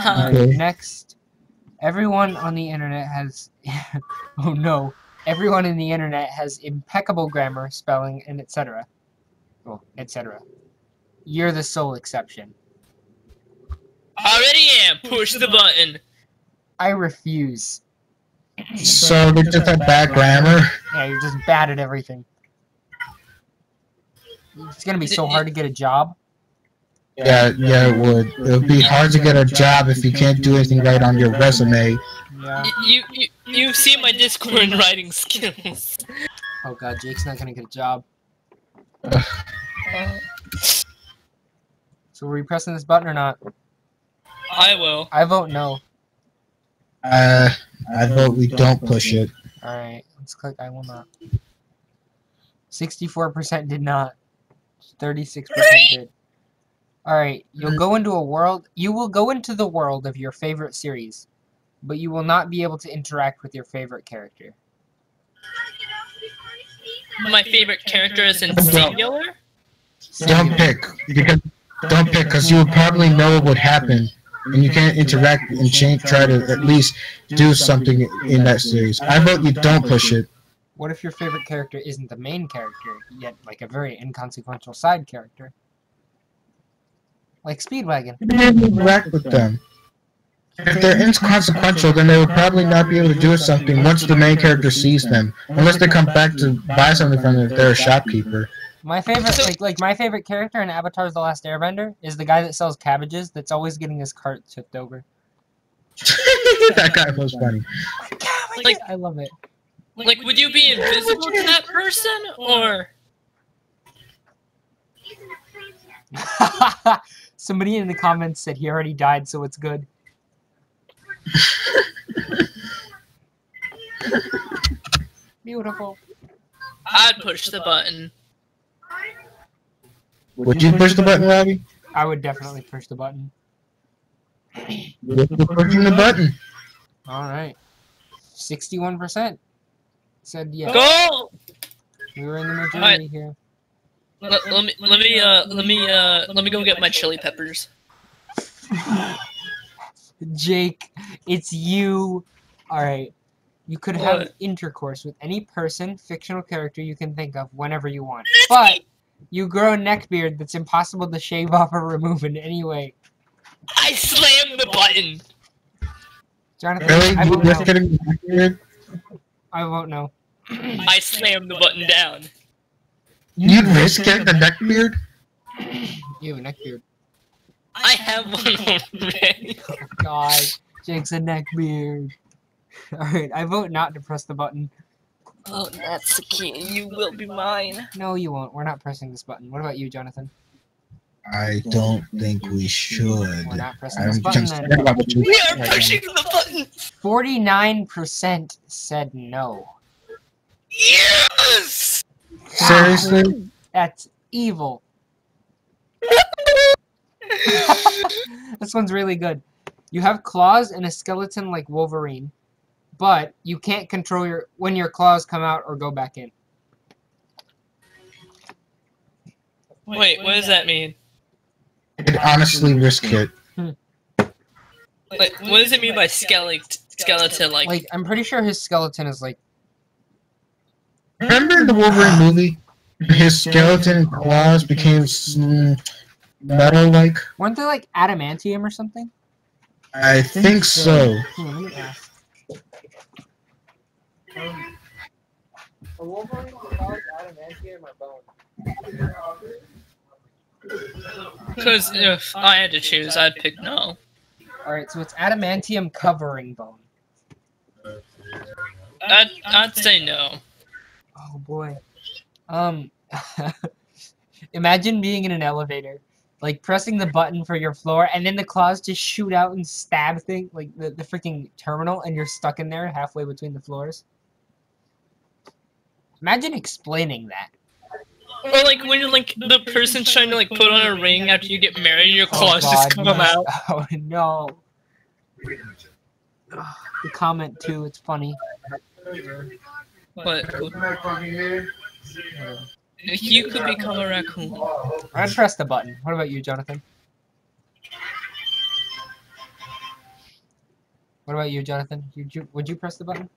B: Okay.
A: Next, everyone on the internet has. Oh no! Everyone in the internet has impeccable grammar, spelling, and etc. Well, etc. You're the sole exception.
C: Already am. Push the button.
A: I refuse.
B: So they just had bad grammar.
A: Yeah, you're just bad at everything. It's gonna be so hard to get a job.
B: Yeah, it would. It would be hard to get a job if you can't do anything right on your resume.
A: Yeah.
C: You see my Discord writing skills.
A: Oh god, Jake's not gonna get a job. So were you pressing this button or not?
C: I will.
A: I vote no.
B: I vote we don't push it.
A: Alright, let's click I will not. 64% did not. 36% did. Alright, you'll go into a world. You will go into the world of your favorite series, but you will not be able to interact with your favorite character.
C: My favorite character is in singular?
E: Don't pick. Don't pick, because you would probably know what would happen. And you can't interact and try to at least do something in that series. I vote you don't push it.
A: What if your favorite character isn't the main character, yet like a very inconsequential side character? Like Speedwagon.
E: You can't interact with them. If they're inconsequential, then they would probably not be able to do something once the main character sees them. Unless they come back to buy something from them if they're a shopkeeper.
A: My favorite, like my favorite character in Avatar's The Last Airbender is the guy that sells cabbages that's always getting his cart tipped over.
E: That guy was funny.
C: Like,
A: I love it.
C: Like, would you be invisible to that person, or?
A: Somebody in the comments said he already died, so it's good. Beautiful.
C: I'd push the button.
E: Would you push the button, Robbie?
A: I would definitely push the button.
E: You're pushing the button.
A: Alright. 61% said yes.
C: Go!
A: We were in the majority here.
C: Let me go get my chili peppers.
A: Jake, it's you. Alright. You could have
C: What?
A: intercourse with any person, fictional character you can think of whenever you want. But you grow a neckbeard that's impossible to shave off or remove in any way.
C: I slammed the button.
A: Jonathan,
E: Really?
A: I
E: You
A: won't
E: just
A: know.
E: getting weird?
A: I won't know.
C: I slammed the button down.
E: You'd risk getting a neck beard?
A: You have a neckbeard.
C: I have one already.
A: Oh god. Jake's a neckbeard. Alright, I vote not to press the button.
C: Oh, that's the key. You will be mine.
A: No, you won't. We're not pressing this button. What about you, Jonathan?
E: I don't think we should.
A: We're not pressing this
E: I'm
A: button
E: concerned
A: then.
E: about what you
C: We are pushing the button.
A: 49% said no.
C: Yes.
E: Seriously?
A: That's evil. This one's really good. You have claws and a skeleton like Wolverine, but you can't control when your claws come out or go back in.
C: Wait, what does that mean?
E: I'd honestly risk it.
C: Like, what does it mean by skeleton?
A: Like, I'm pretty sure his skeleton is like...
E: Remember in the Wolverine movie? His skeleton and claws became metal-like?
A: Weren't they like adamantium or something?
E: I think so.
A: Let me ask. A Wolverine claws adamantium or bone?
C: Because if I had to choose, I'd pick no.
A: Alright, so it's adamantium covering bone.
C: I'd say no.
A: Oh boy. Imagine being in an elevator, like pressing the button for your floor, and then the claws just shoot out and stab thing like the freaking terminal, and you're stuck in there halfway between the floors. Imagine explaining that.
C: Or like when you're like the person's trying to like put on a ring after you get married, your claws just come
A: yes.
C: out.
A: Oh no. The comment too, it's funny.
C: But if you could become a raccoon,
A: I'd press the button. What about you, Jonathan? What about you, Jonathan? Would you press the button?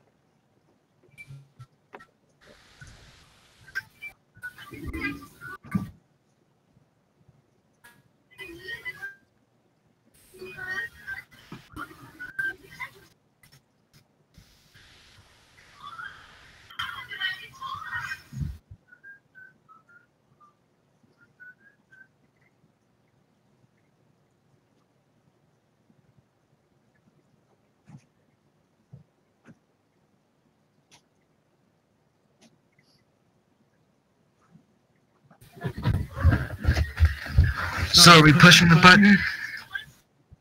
B: So are we pushing the button?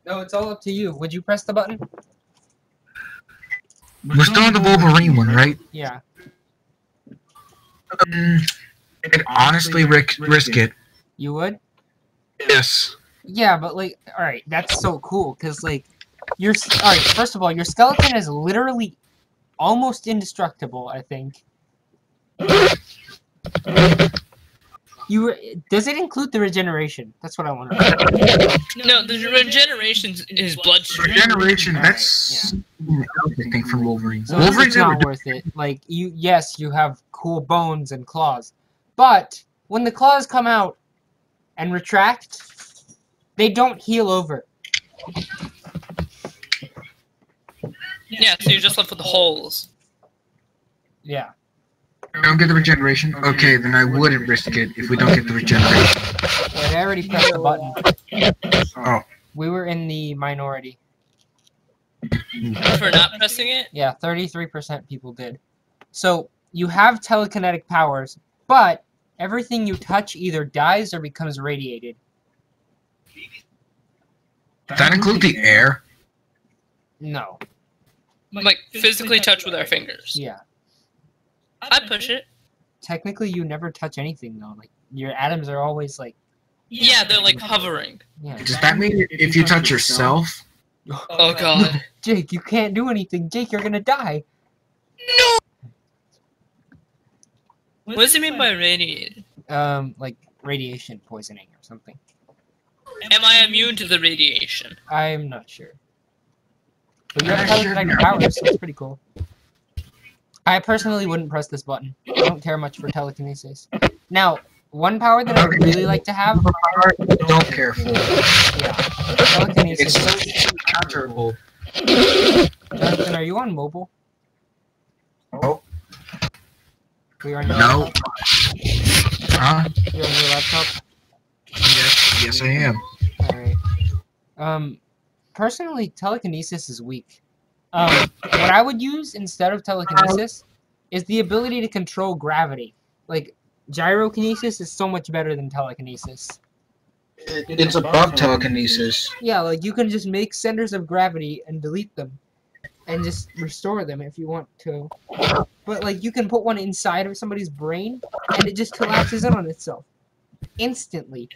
A: No, it's all up to you. Would you press the button?
B: We're still on the Wolverine one, right?
A: Yeah.
B: I'd honestly risk it.
A: You would?
B: Yes.
A: Yeah, but like, all right, that's so cool because like, all right. First of all, your skeleton is literally almost indestructible. I think. Does it include the regeneration? That's what I want to know.
C: No, the regeneration is bloodstream.
B: Regeneration,
A: Alright,
B: that's I think from Wolverine.
A: So
B: Wolverine's
A: it's not worth it. Like yes, you have cool bones and claws, but when the claws come out and retract, they don't heal over.
C: Yeah, so you're just left with the holes.
A: Yeah.
B: Don't get the regeneration? Okay, then I wouldn't risk it if we don't get the regeneration.
A: Wait, I already pressed the button.
B: Oh.
A: We were in the minority.
C: For not pressing it?
A: Yeah, 33% people did. So, you have telekinetic powers, but everything you touch either dies or becomes radiated.
B: Does that include the air?
A: No.
C: Like, physically touch with our fingers.
A: Yeah.
C: I'd push it.
A: Technically, you never touch anything, though. Like, your atoms are always, like...
C: Yeah, they're like hovering.
A: Yeah.
B: Does that mean if you touch yourself?
C: Oh god.
A: Jake, you can't do anything. Jake, you're gonna die.
C: No! What does it mean by radiated?
A: Like, radiation poisoning or something.
C: Am I immune to the radiation?
A: I'm not sure. But you have telekinetic powers, so it's pretty cool. I personally wouldn't press this button. I don't care much for telekinesis. Now, one power that I would really like to have...
B: Don't care for.
A: Yeah. Telekinesis.
B: It's so counterable.
A: Jonathan, are you on mobile?
B: Oh.
A: You're on your
B: No.
A: laptop?
B: Huh?
A: You're on your laptop?
B: Yes I am.
A: Alright. Personally, telekinesis is weak. What I would use instead of telekinesis is the ability to control gravity. Like, gyrokinesis is so much better than telekinesis.
B: It's above telekinesis.
A: Yeah, like, you can just make centers of gravity and delete them. And just restore them if you want to. But, like, you can put one inside of somebody's brain, and it just collapses in on itself. Instantly.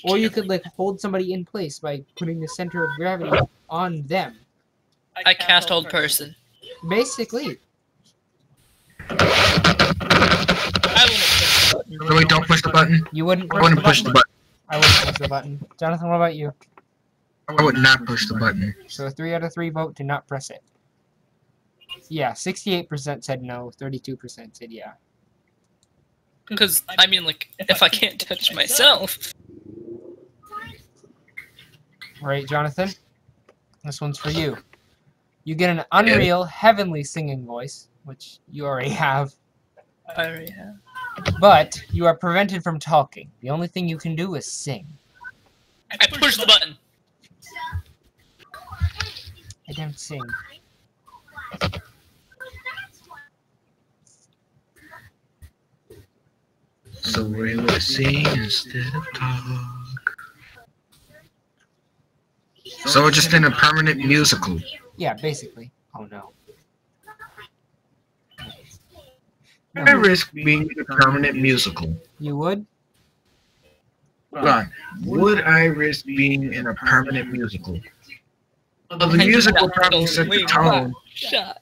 A: Or you could, like, hold somebody in place by putting the center of gravity on them.
C: I cast hold person.
A: Basically.
C: I wouldn't push the button.
B: Really, don't push the button?
A: You wouldn't
B: I wouldn't push the button.
A: I wouldn't push the button. Jonathan, what about you?
B: I would not push the button.
A: So 3 out of 3 vote to not press it. Yeah, 68% said no, 32% said yeah.
C: Because, I mean, like, if I can't touch myself...
A: Right, Jonathan? This one's for you. You get an unreal, heavenly singing voice, which you already have,
C: I already have.
A: but you are prevented from talking. The only thing you can do is sing.
C: I push the button.
A: I don't sing.
B: So we're gonna sing instead of talk. So we're just in a permanent musical.
A: Yeah, basically. Oh no.
B: I risk being in a permanent musical.
A: You would?
B: Hold on. Would I risk being in a permanent musical? Well, the music will probably set the tone.
C: Shut.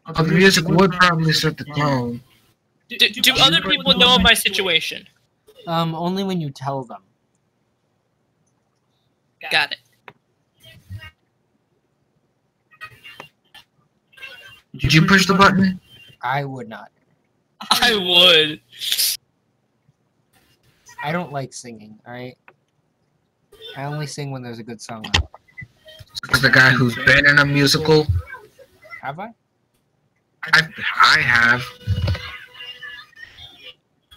B: Well, the music would probably set the tone.
C: Do other people know of my situation?
A: Only when you tell them.
C: Got it.
B: Did you push the button?
A: I would not.
C: I would.
A: I don't like singing, alright? I only sing when there's a good song on.
B: As the guy who's been in a musical,
A: Have I?
B: I have.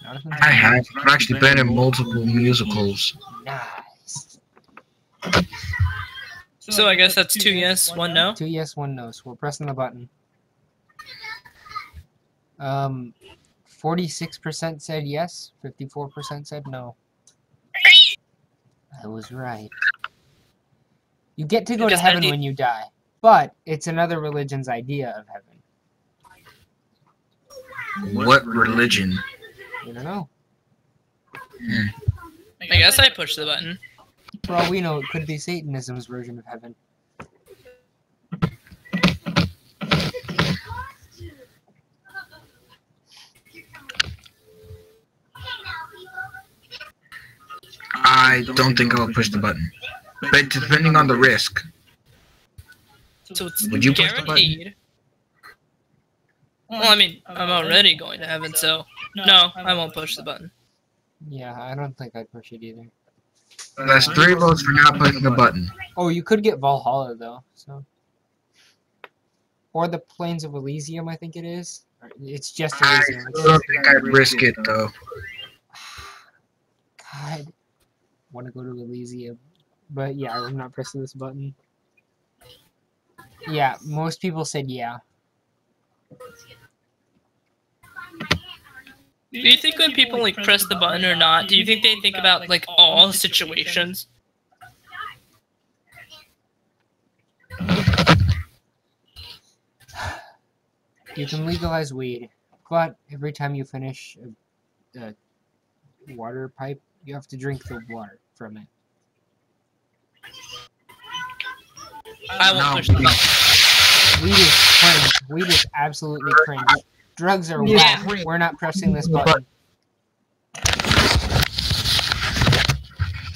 A: Jonathan?
B: I have. I've actually been in multiple musicals.
A: Nice.
C: So I guess that's 2 yes, 1 no?
A: 2 yes, 1 no. So we're pressing the button. 46% said yes, 54% said no. I was right. You get to go to
C: Because
A: heaven when you die, but it's another religion's idea of heaven.
B: What religion?
A: You don't know.
C: I guess I pushed the button.
A: For all we know, it could be Satanism's version of heaven.
B: I don't think I'll push the button. But depending on the risk.
C: So it's
B: Would you push the button?
C: guaranteed. Well, I mean, I'm already going to heaven, so no, I won't push the button.
A: Yeah, I don't think I'd push it either.
B: That's 3 votes for not pushing the button.
A: Oh, you could get Valhalla though, so. Or the Plains of Elysium, I think it is. It's just
B: I
A: Elysium.
B: don't think I'd risk it though.
A: God, want to go to Elysium, but yeah, I'm not pressing this button. Yeah, most people said yeah.
C: Do you think when people like press the button or not, do you think they think about like all situations?
A: You can legalize weed, but every time you finish a water pipe, you have to drink the water from it.
C: I won't push the button.
A: Weed is cringe. Weed is absolutely cringe. Drugs are
C: Yeah.
A: whack. We're not pressing this button.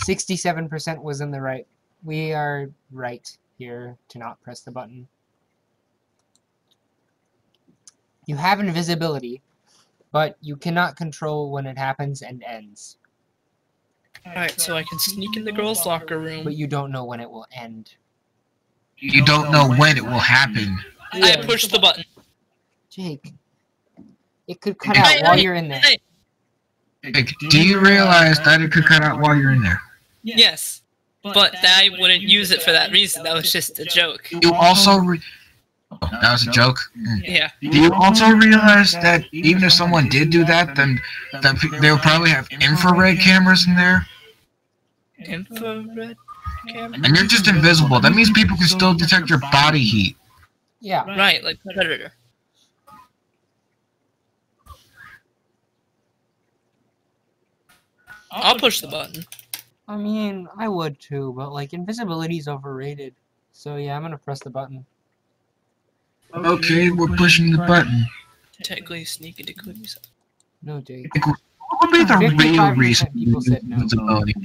A: 67% was in the right. We are right here to not press the button. You have invisibility, but you cannot control when it happens and ends.
C: Alright, so I can sneak in the girls' locker room.
A: But you don't know when it will end.
B: You don't know when it will happen.
C: I pushed the button.
A: Jake, it could cut out while you're in there.
B: Like, do you realize that it could cut out while you're in there?
C: Yes, but I wouldn't use it for that reason. That was just a joke.
B: You also that was a joke.
C: Yeah.
B: Do you also realize that even if someone did do that, then they would probably have infrared cameras in there?
C: Infrared camera?
B: And you're just invisible. That means people can still detect your body heat.
A: Yeah.
C: Right, like Predator. I'll push the button.
A: I mean, I would too, but like invisibility's overrated. So yeah, I'm gonna press the button.
B: Okay, we're pushing the button.
C: Technically sneak into cookies.
A: No, Jake.
B: What would be the real
A: 55%
B: reason you
A: people
B: use
A: said no.
B: invisibility?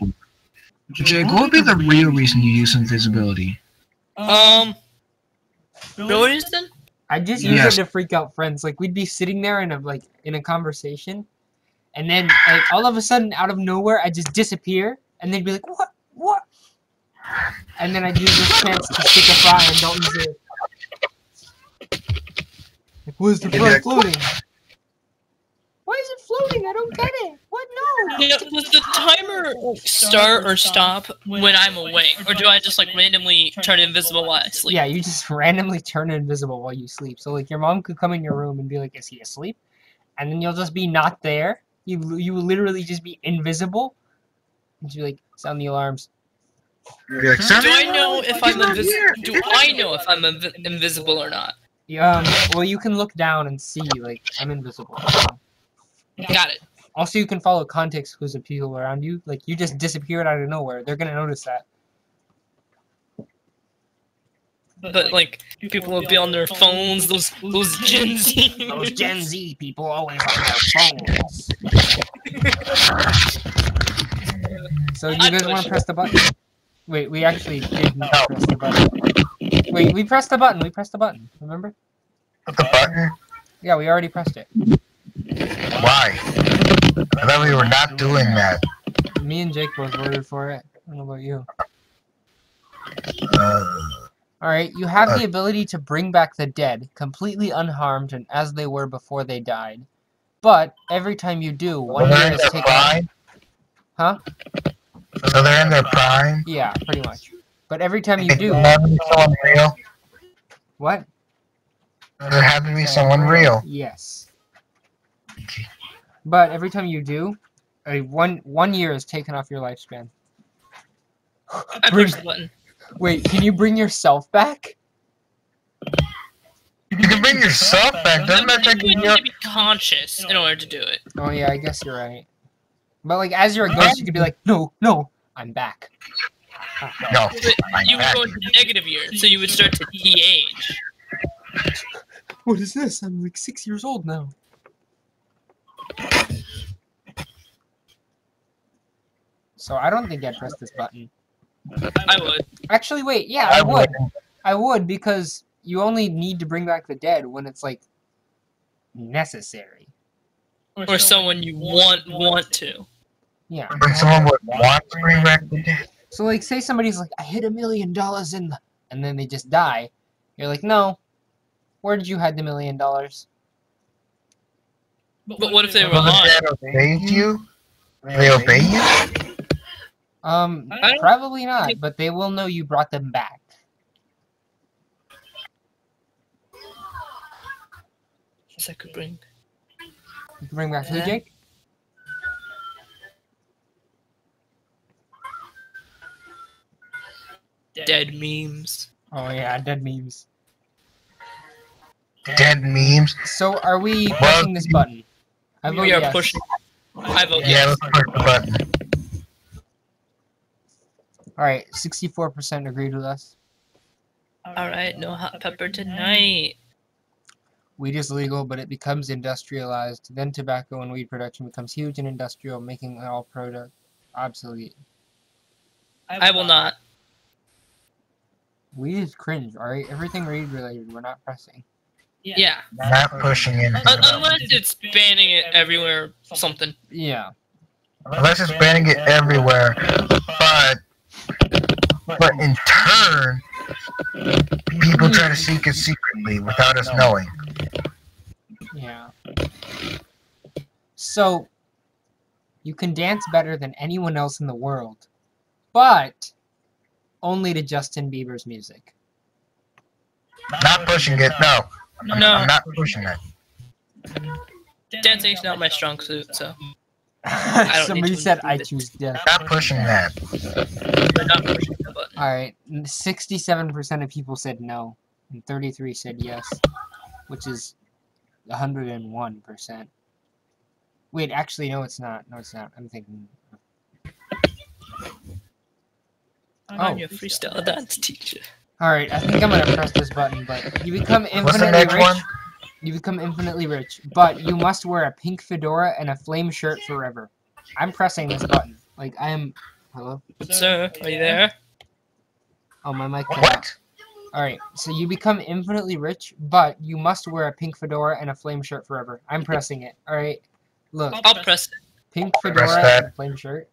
B: Jake, what would be the real reason you use invisibility?
C: No reason?
A: I just use
B: Yes.
A: it to freak out friends. Like we'd be sitting there in a conversation, and then like all of a sudden, out of nowhere, I just disappear, and they'd be like, "What? What?" And then I'd use this chance to stick a fry and don't use it. Like, where's the fry floating? Why is it floating? I don't get it. What? No.
C: Yeah, does the timer start or stop when I'm awake? Or do I just like randomly turn invisible while I sleep?
A: Yeah, you just randomly turn invisible while you sleep. So like your mom could come in your room and be like, "Is he asleep?" And then you'll just be not there. You will literally just be invisible. And she'd be like, "Sound the alarms."
C: Do I know if I'm invisible or not?
A: Well, you can look down and see, like, I'm invisible.
C: Got it.
A: Also, you can follow context clues of people around you. Like, you just disappeared out of nowhere. They're gonna notice that.
C: But like people will be on their phones, those Gen Z.
A: Those Gen Z people always on their phones. So, you guys want to press the button? Wait, we actually did not press the button. Wait, we pressed the button. We pressed the button. Remember?
E: The button?
A: Yeah, we already pressed it.
E: Why? I thought we were not doing that.
A: Me and Jake both voted for it. I don't know about you. Alright, you have the ability to bring back the dead, completely unharmed and as they were before they died. But, every time you do, 1 year is taken off. Huh?
E: So they're in their prime?
A: Yeah, pretty much. But every time you do...
E: Have to be someone real?
A: What?
E: There have to be someone real.
A: Yes. But every time you do, one year is taken off your lifespan.
C: I pushed the button.
A: Wait, can you bring yourself back?
E: You can bring yourself back. Doesn't that take
C: You
E: you?
C: need to be conscious in order to do it.
A: Oh yeah, I guess you're right. But like, as you're a ghost, you could be like, no, no, I'm back.
E: No.
C: But you would go into negative years, so you would start to de-age.
A: What is this? I'm like 6 years old now. So I don't think I'd press this button.
C: I would.
A: Actually, wait, yeah, I would. I would, because you only need to bring back the dead when it's, like, necessary.
C: Or someone you want to.
A: Yeah.
E: When someone would want to bring back the dead.
A: So, like, say somebody's like, I hit $1 million in the... And then they just die. You're like, no. Where did you hide the $1 million?
C: But what if they were
E: Will the
C: alive?
E: dead obey you? They obey you?
C: I don't-
A: Probably not, but they will know you brought them back.
C: Yes, I could bring.
A: You can bring back who, Jake?
C: Dead memes.
A: Oh, yeah, dead memes.
E: Dead memes?
A: So, are we pushing this button? I vote
C: We are
A: yes.
C: pushing. I vote
E: Yeah,
C: yes.
E: let's push the button.
A: Alright, 64% agreed with us.
C: Alright, no hot pepper tonight.
A: Weed is legal, but it becomes industrialized. Then tobacco and weed production becomes huge and industrial, making all product obsolete.
C: I will not.
A: Weed is cringe, alright? Everything weed related, we're not pressing.
C: Yeah.
E: Not pushing anything.
C: Unless it's banning it everywhere, something.
A: Yeah.
E: Unless it's banning it everywhere. But in turn, people try to seek it secretly without us knowing.
A: Yeah. So, you can dance better than anyone else in the world, but only to Justin Bieber's music.
E: Not pushing it, no.
C: No.
E: I'm not pushing that.
C: Dancing's not my strong suit, so. don't
A: Somebody
C: need to
A: said
C: include
A: I
C: it.
A: choose death.
E: Not pushing that.
C: We're not pushing the button.
A: Alright, 67% of people said no, and 33 said yes, which is 101%. Wait, actually, no, it's not. No, it's not. I'm thinking.
C: I'm your freestyle dance teacher.
A: Alright, I think I'm gonna press this button, but you become
E: What's the
A: infinitely
E: next
A: rich.
E: one?
A: You become infinitely rich, but you must wear a pink fedora and a flame shirt forever. I'm pressing this button. Like, I am... Hello?
C: Sir, are you there?
A: Oh, my mic cut out.
E: What?
A: Alright, so you become infinitely rich, but you must wear a pink fedora and a flame shirt forever. I'm pressing it. Alright, look.
C: I'll press it.
A: Pink
E: Press
A: fedora
E: that.
A: and a flame shirt.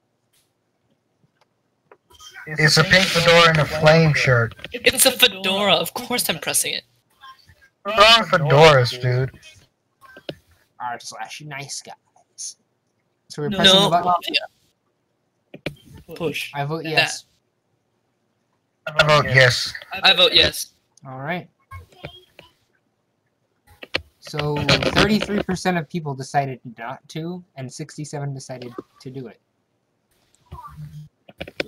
E: It's a pink fedora and a flame shirt.
C: It's a fedora. Of course I'm pressing it.
E: Wrong fedoras, dude.
A: R/nice guys. So we're pressing the
C: No.
A: button.
C: Push.
A: I vote yes.
E: I vote yes.
C: I vote yes.
A: Alright. So 33% of people decided not to, and 67 decided to do it.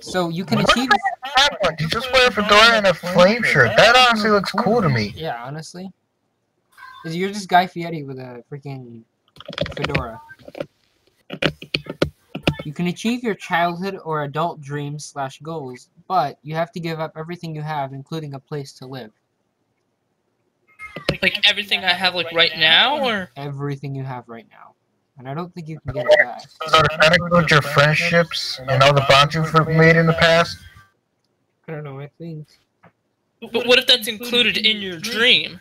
A: So you can achieve...
E: That one, you just wear a fedora and a flame shirt. That honestly looks cool to me.
A: Yeah, honestly. 'Cause you're just Guy Fieri with a freaking fedora. You can achieve your childhood or adult dreams / goals, but you have to give up everything you have, including a place to live.
C: Like everything I have like right now, or
A: Everything you have right now. And I don't think you can get it back.
E: So does that include your friendships and all the bonds you've made in the past?
A: I don't know, I think.
C: but what if that's included in your dream?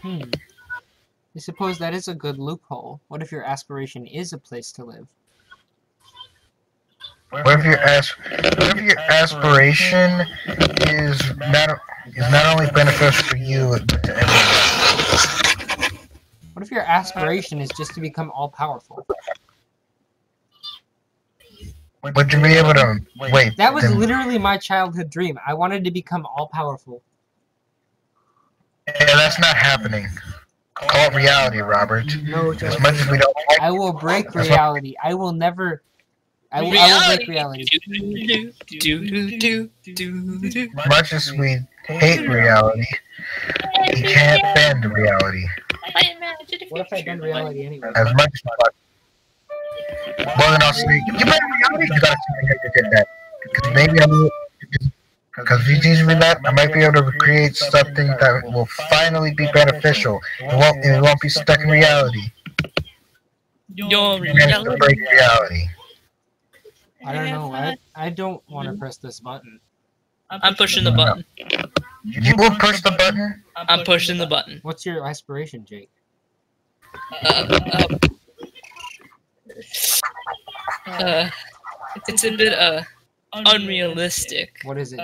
A: I suppose that is a good loophole. What if your aspiration is a place to live?
E: What if your aspiration is not only beneficial for you, but to everyone else?
A: What if your aspiration is just to become all-powerful?
E: Would you be able to wait?
A: That was
E: then-
A: literally my childhood dream. I wanted to become all-powerful.
E: Yeah, that's not happening. Call it reality, Robert.
A: No,
E: As much as we don't like
A: I will break reality. I will never... I will break reality.
E: as much as we hate reality, we can't bend reality.
A: What if I bend reality anyway?
E: As much as Well, then I'll say, you better reality, you gotta tell me how you did that. Because maybe because if you teach me that, I might be able to create something that will finally be beneficial. It won't be stuck in reality.
C: Your
E: Manage to
C: reality.
E: break reality.
A: I don't know. I don't want to press this button.
C: I'm pushing the button.
E: You will push the button?
C: I'm pushing the button.
A: What's your aspiration, Jake?
C: It's a bit unrealistic.
A: What is it,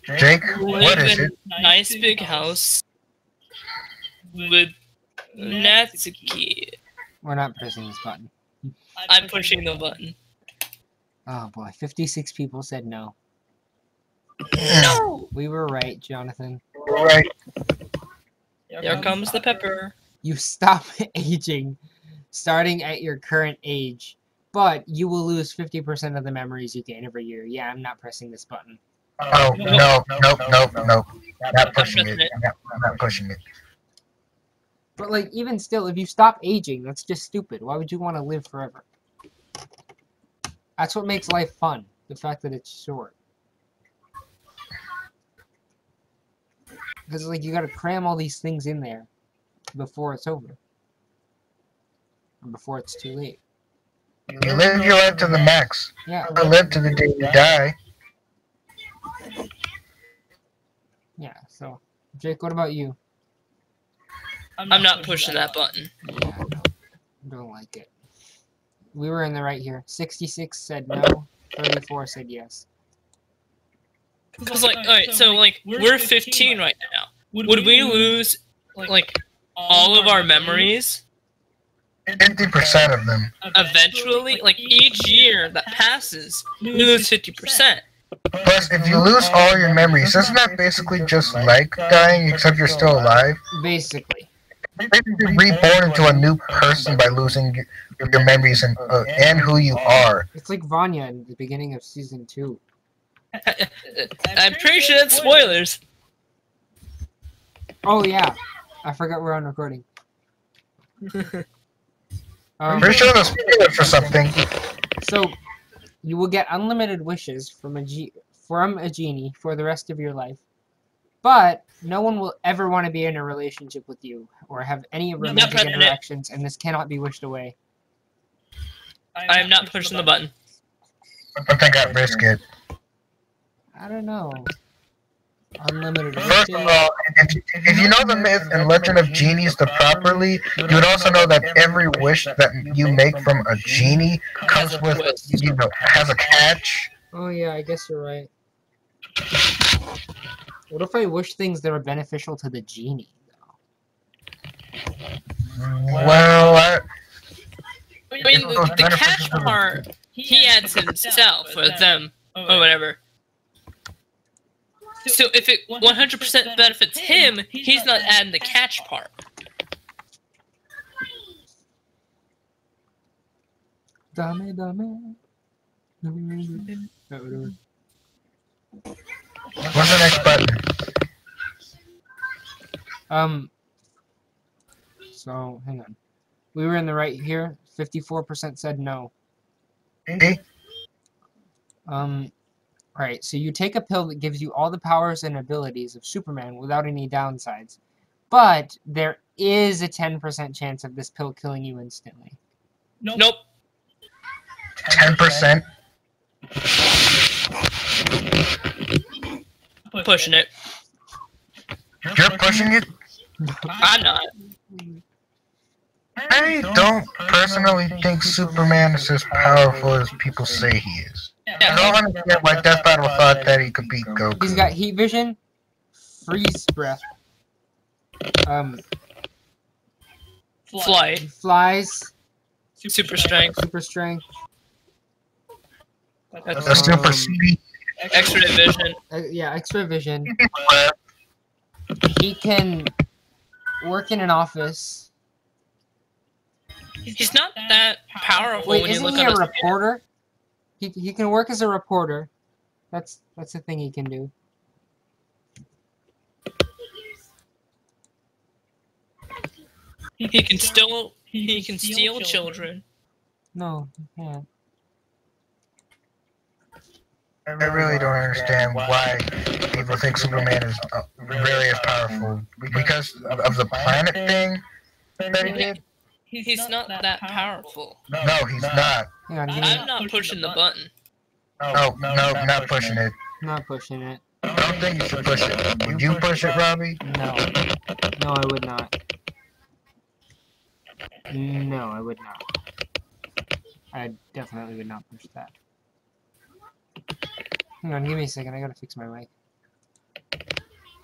A: Jake?
E: Jake, what
C: Live
E: is
C: in
E: it?
C: a nice big house with Natsuki.
A: We're not pressing this button.
C: I'm pushing the button.
A: Oh boy, 56 people said no.
C: No!
A: We were right, Jonathan.
E: Right.
C: There comes the pepper.
A: You stop aging starting at your current age, but you will lose 50% of the memories you gain every year. Yeah, I'm not pressing this button.
E: Oh, no. Not pushing it. I'm not pushing it.
A: But like, even still, if you stop aging, that's just stupid. Why would you want to live forever? That's what makes life fun. The fact that it's short. Because like, you gotta cram all these things in there before it's over. Or before it's too late.
E: You live your life to the max.
A: Yeah.
E: You live to the day you die.
A: Yeah, so. Jake, what about you?
C: I'm not pushing that button.
A: Yeah, no. Don't like it. We were in the right here. 66 said no. 34 said yes.
C: Because, like, alright, so, like, we're 15 right now. Would we lose, like, all of our memories
E: 50% of them.
C: eventually? Like, each year that passes, we lose 50%.
E: Plus, if you lose all your memories, isn't that basically just like dying, except you're still alive?
A: Basically.
E: You're reborn into a new person by losing your memories and who you are.
A: It's like Vanya in the beginning of season 2.
C: I'm pretty sure that's spoilers.
A: Oh yeah. I forgot we're on recording.
E: Pretty sure that's spoiler for something.
A: So, you will get unlimited wishes from a genie for the rest of your life. But no one will ever want to be in a relationship with you or have any romantic interactions, and this cannot be wished away.
C: I am not pushing the button.
E: I think I'd risk it.
A: I don't know. Unlimited
E: First of
A: wishes.
E: all, if you know the myth and legend of genies properly, you would also know that every wish that you make from a genie comes with, has a catch.
A: Oh yeah, I guess you're right. What if I wish things that are beneficial to the genie, though?
E: Well,
C: I mean, the catch part, he adds himself or them or whatever. So if it 100% benefits him, he's not adding the catch part.
A: Dame.
E: what's the next button?
A: So, hang on. We were in the right here. 54% said no.
E: See?
A: Alright, so you take a pill that gives you all the powers and abilities of Superman without any downsides. But there is a 10% chance of this pill killing you instantly.
C: Nope.
E: 10%?
C: Pushing it.
E: You're pushing it?
C: I'm not.
E: I don't personally think Superman is as powerful as people say he is. I don't understand why Death Battle thought that he could beat Goku.
A: He's got heat vision, freeze breath,
C: Flight.
A: he flies,
C: Super strength.
A: super strength,
E: The super CD.
C: X-ray vision.
A: yeah, X-ray vision. He can work in an office.
C: He's not that powerful
A: Wait,
C: when you
A: isn't
C: look
A: he
C: at
A: a
C: his
A: reporter? He can work as a reporter. That's the thing he can do.
C: He can still He can steal children.
A: No, yeah.
E: I really don't understand why people think Superman is really as powerful. Because of the planet thing that he did?
C: He's not that powerful.
E: No, he's not.
A: Hang on,
C: I'm not pushing the button.
E: No, not pushing it.
A: not pushing it.
E: I don't think you should push it. Would you push it, Robbie?
A: No. No, I would not. No, I would not. I definitely would not push that. Hang on, give me a second. I gotta fix my mic.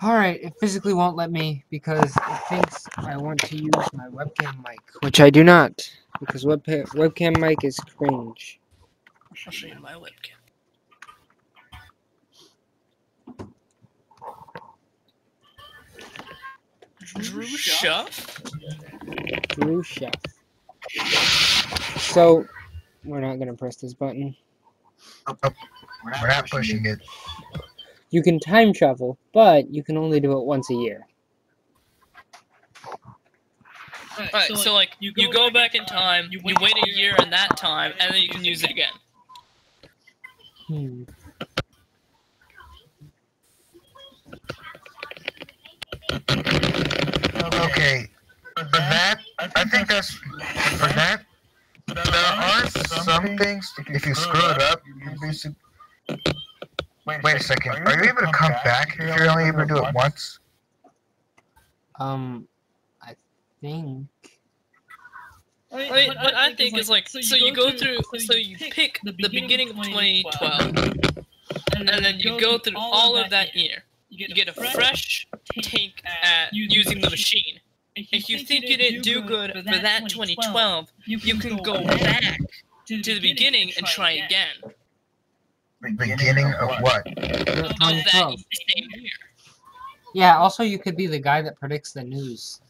A: Alright, it physically won't let me because it thinks I want to use my webcam mic, which I do not, because webcam mic is cringe.
C: I'll show you my webcam. Drew Shuff?
A: Drew Chef. So, we're not gonna press this button.
E: We're not pushing it.
A: You can time travel, but you can only do it once a year.
C: Alright, so like, you go back in time, you wait a year in that time, and then you can use it again.
E: Okay, for that, I think that's, for that, there are some things, if you screw it up, you basically, wait a second, are you able to come back if you're only able to do it once?
A: I think...
C: What I think is like, so you go through, so you pick the beginning of 2012, and then you go through all of that year. You get a fresh take at using the machine. If you think you didn't do good for that 2012, you can go back to the beginning and try again.
E: Beginning of what?
C: Of that same year.
A: Yeah, also you could be the guy that predicts the news.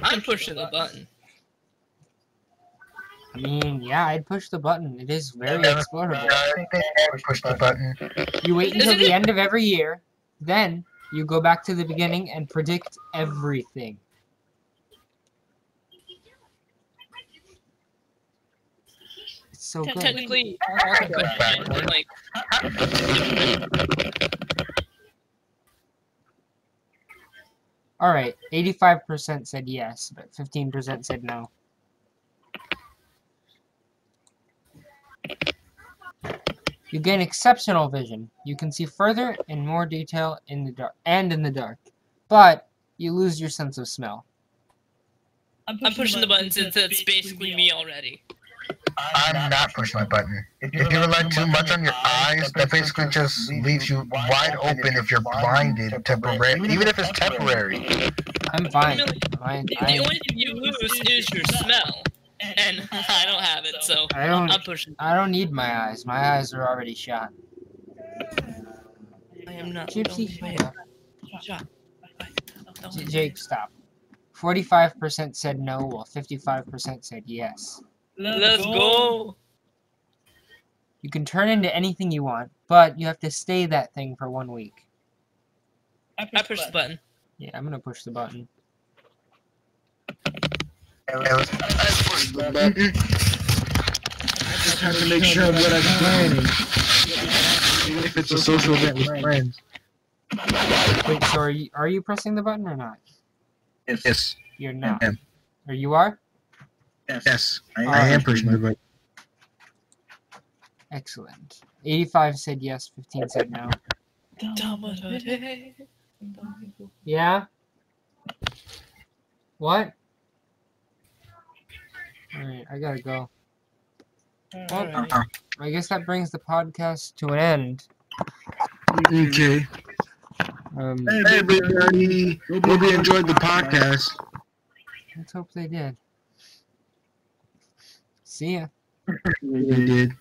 C: I'm pushing the button.
A: I mean, yeah, I'd push the button. It is very explorable.
E: I think I would push the button.
A: You wait until the end of every year, then you go back to the beginning and predict everything. It's so good.
C: Technically, like,
A: Alright, 85% said yes, but 15% said no. You gain exceptional vision. You can see further and more detail in the dark, but you lose your sense of smell.
C: I'm pushing the button since it's basically me already.
E: I'm not pushing my button. If you rely too much on your eyes, that basically just leaves you wide open if you're blinded temporarily, even if it's temporary.
A: I'm fine.
C: The only thing you lose is your smell, and I don't have it, so I'm pushing.
A: I don't need my eyes. My eyes are already shot.
C: I am not.
A: Gypsy,
C: Shot.
A: Jake, stop. 45% said no, while 55% said yes.
C: Let's go.
A: You can turn into anything you want, but you have to stay that thing for 1 week.
C: I push the button.
A: Yeah, I'm gonna push the button.
E: I just have to make sure of what I'm planning. Even if it's a social event with friends.
A: Wait, so are you pressing the button or not?
E: Yes.
A: You're not.
E: I am.
A: Or you are?
E: Yes. I am pushing the button.
A: Excellent. 85 said yes, 15 said no. Yeah? What? Alright, I gotta go. Well, I guess that brings the podcast to an end.
E: Okay. Hey everybody, hope you enjoyed the podcast.
A: Let's hope they did. See ya.
E: They did.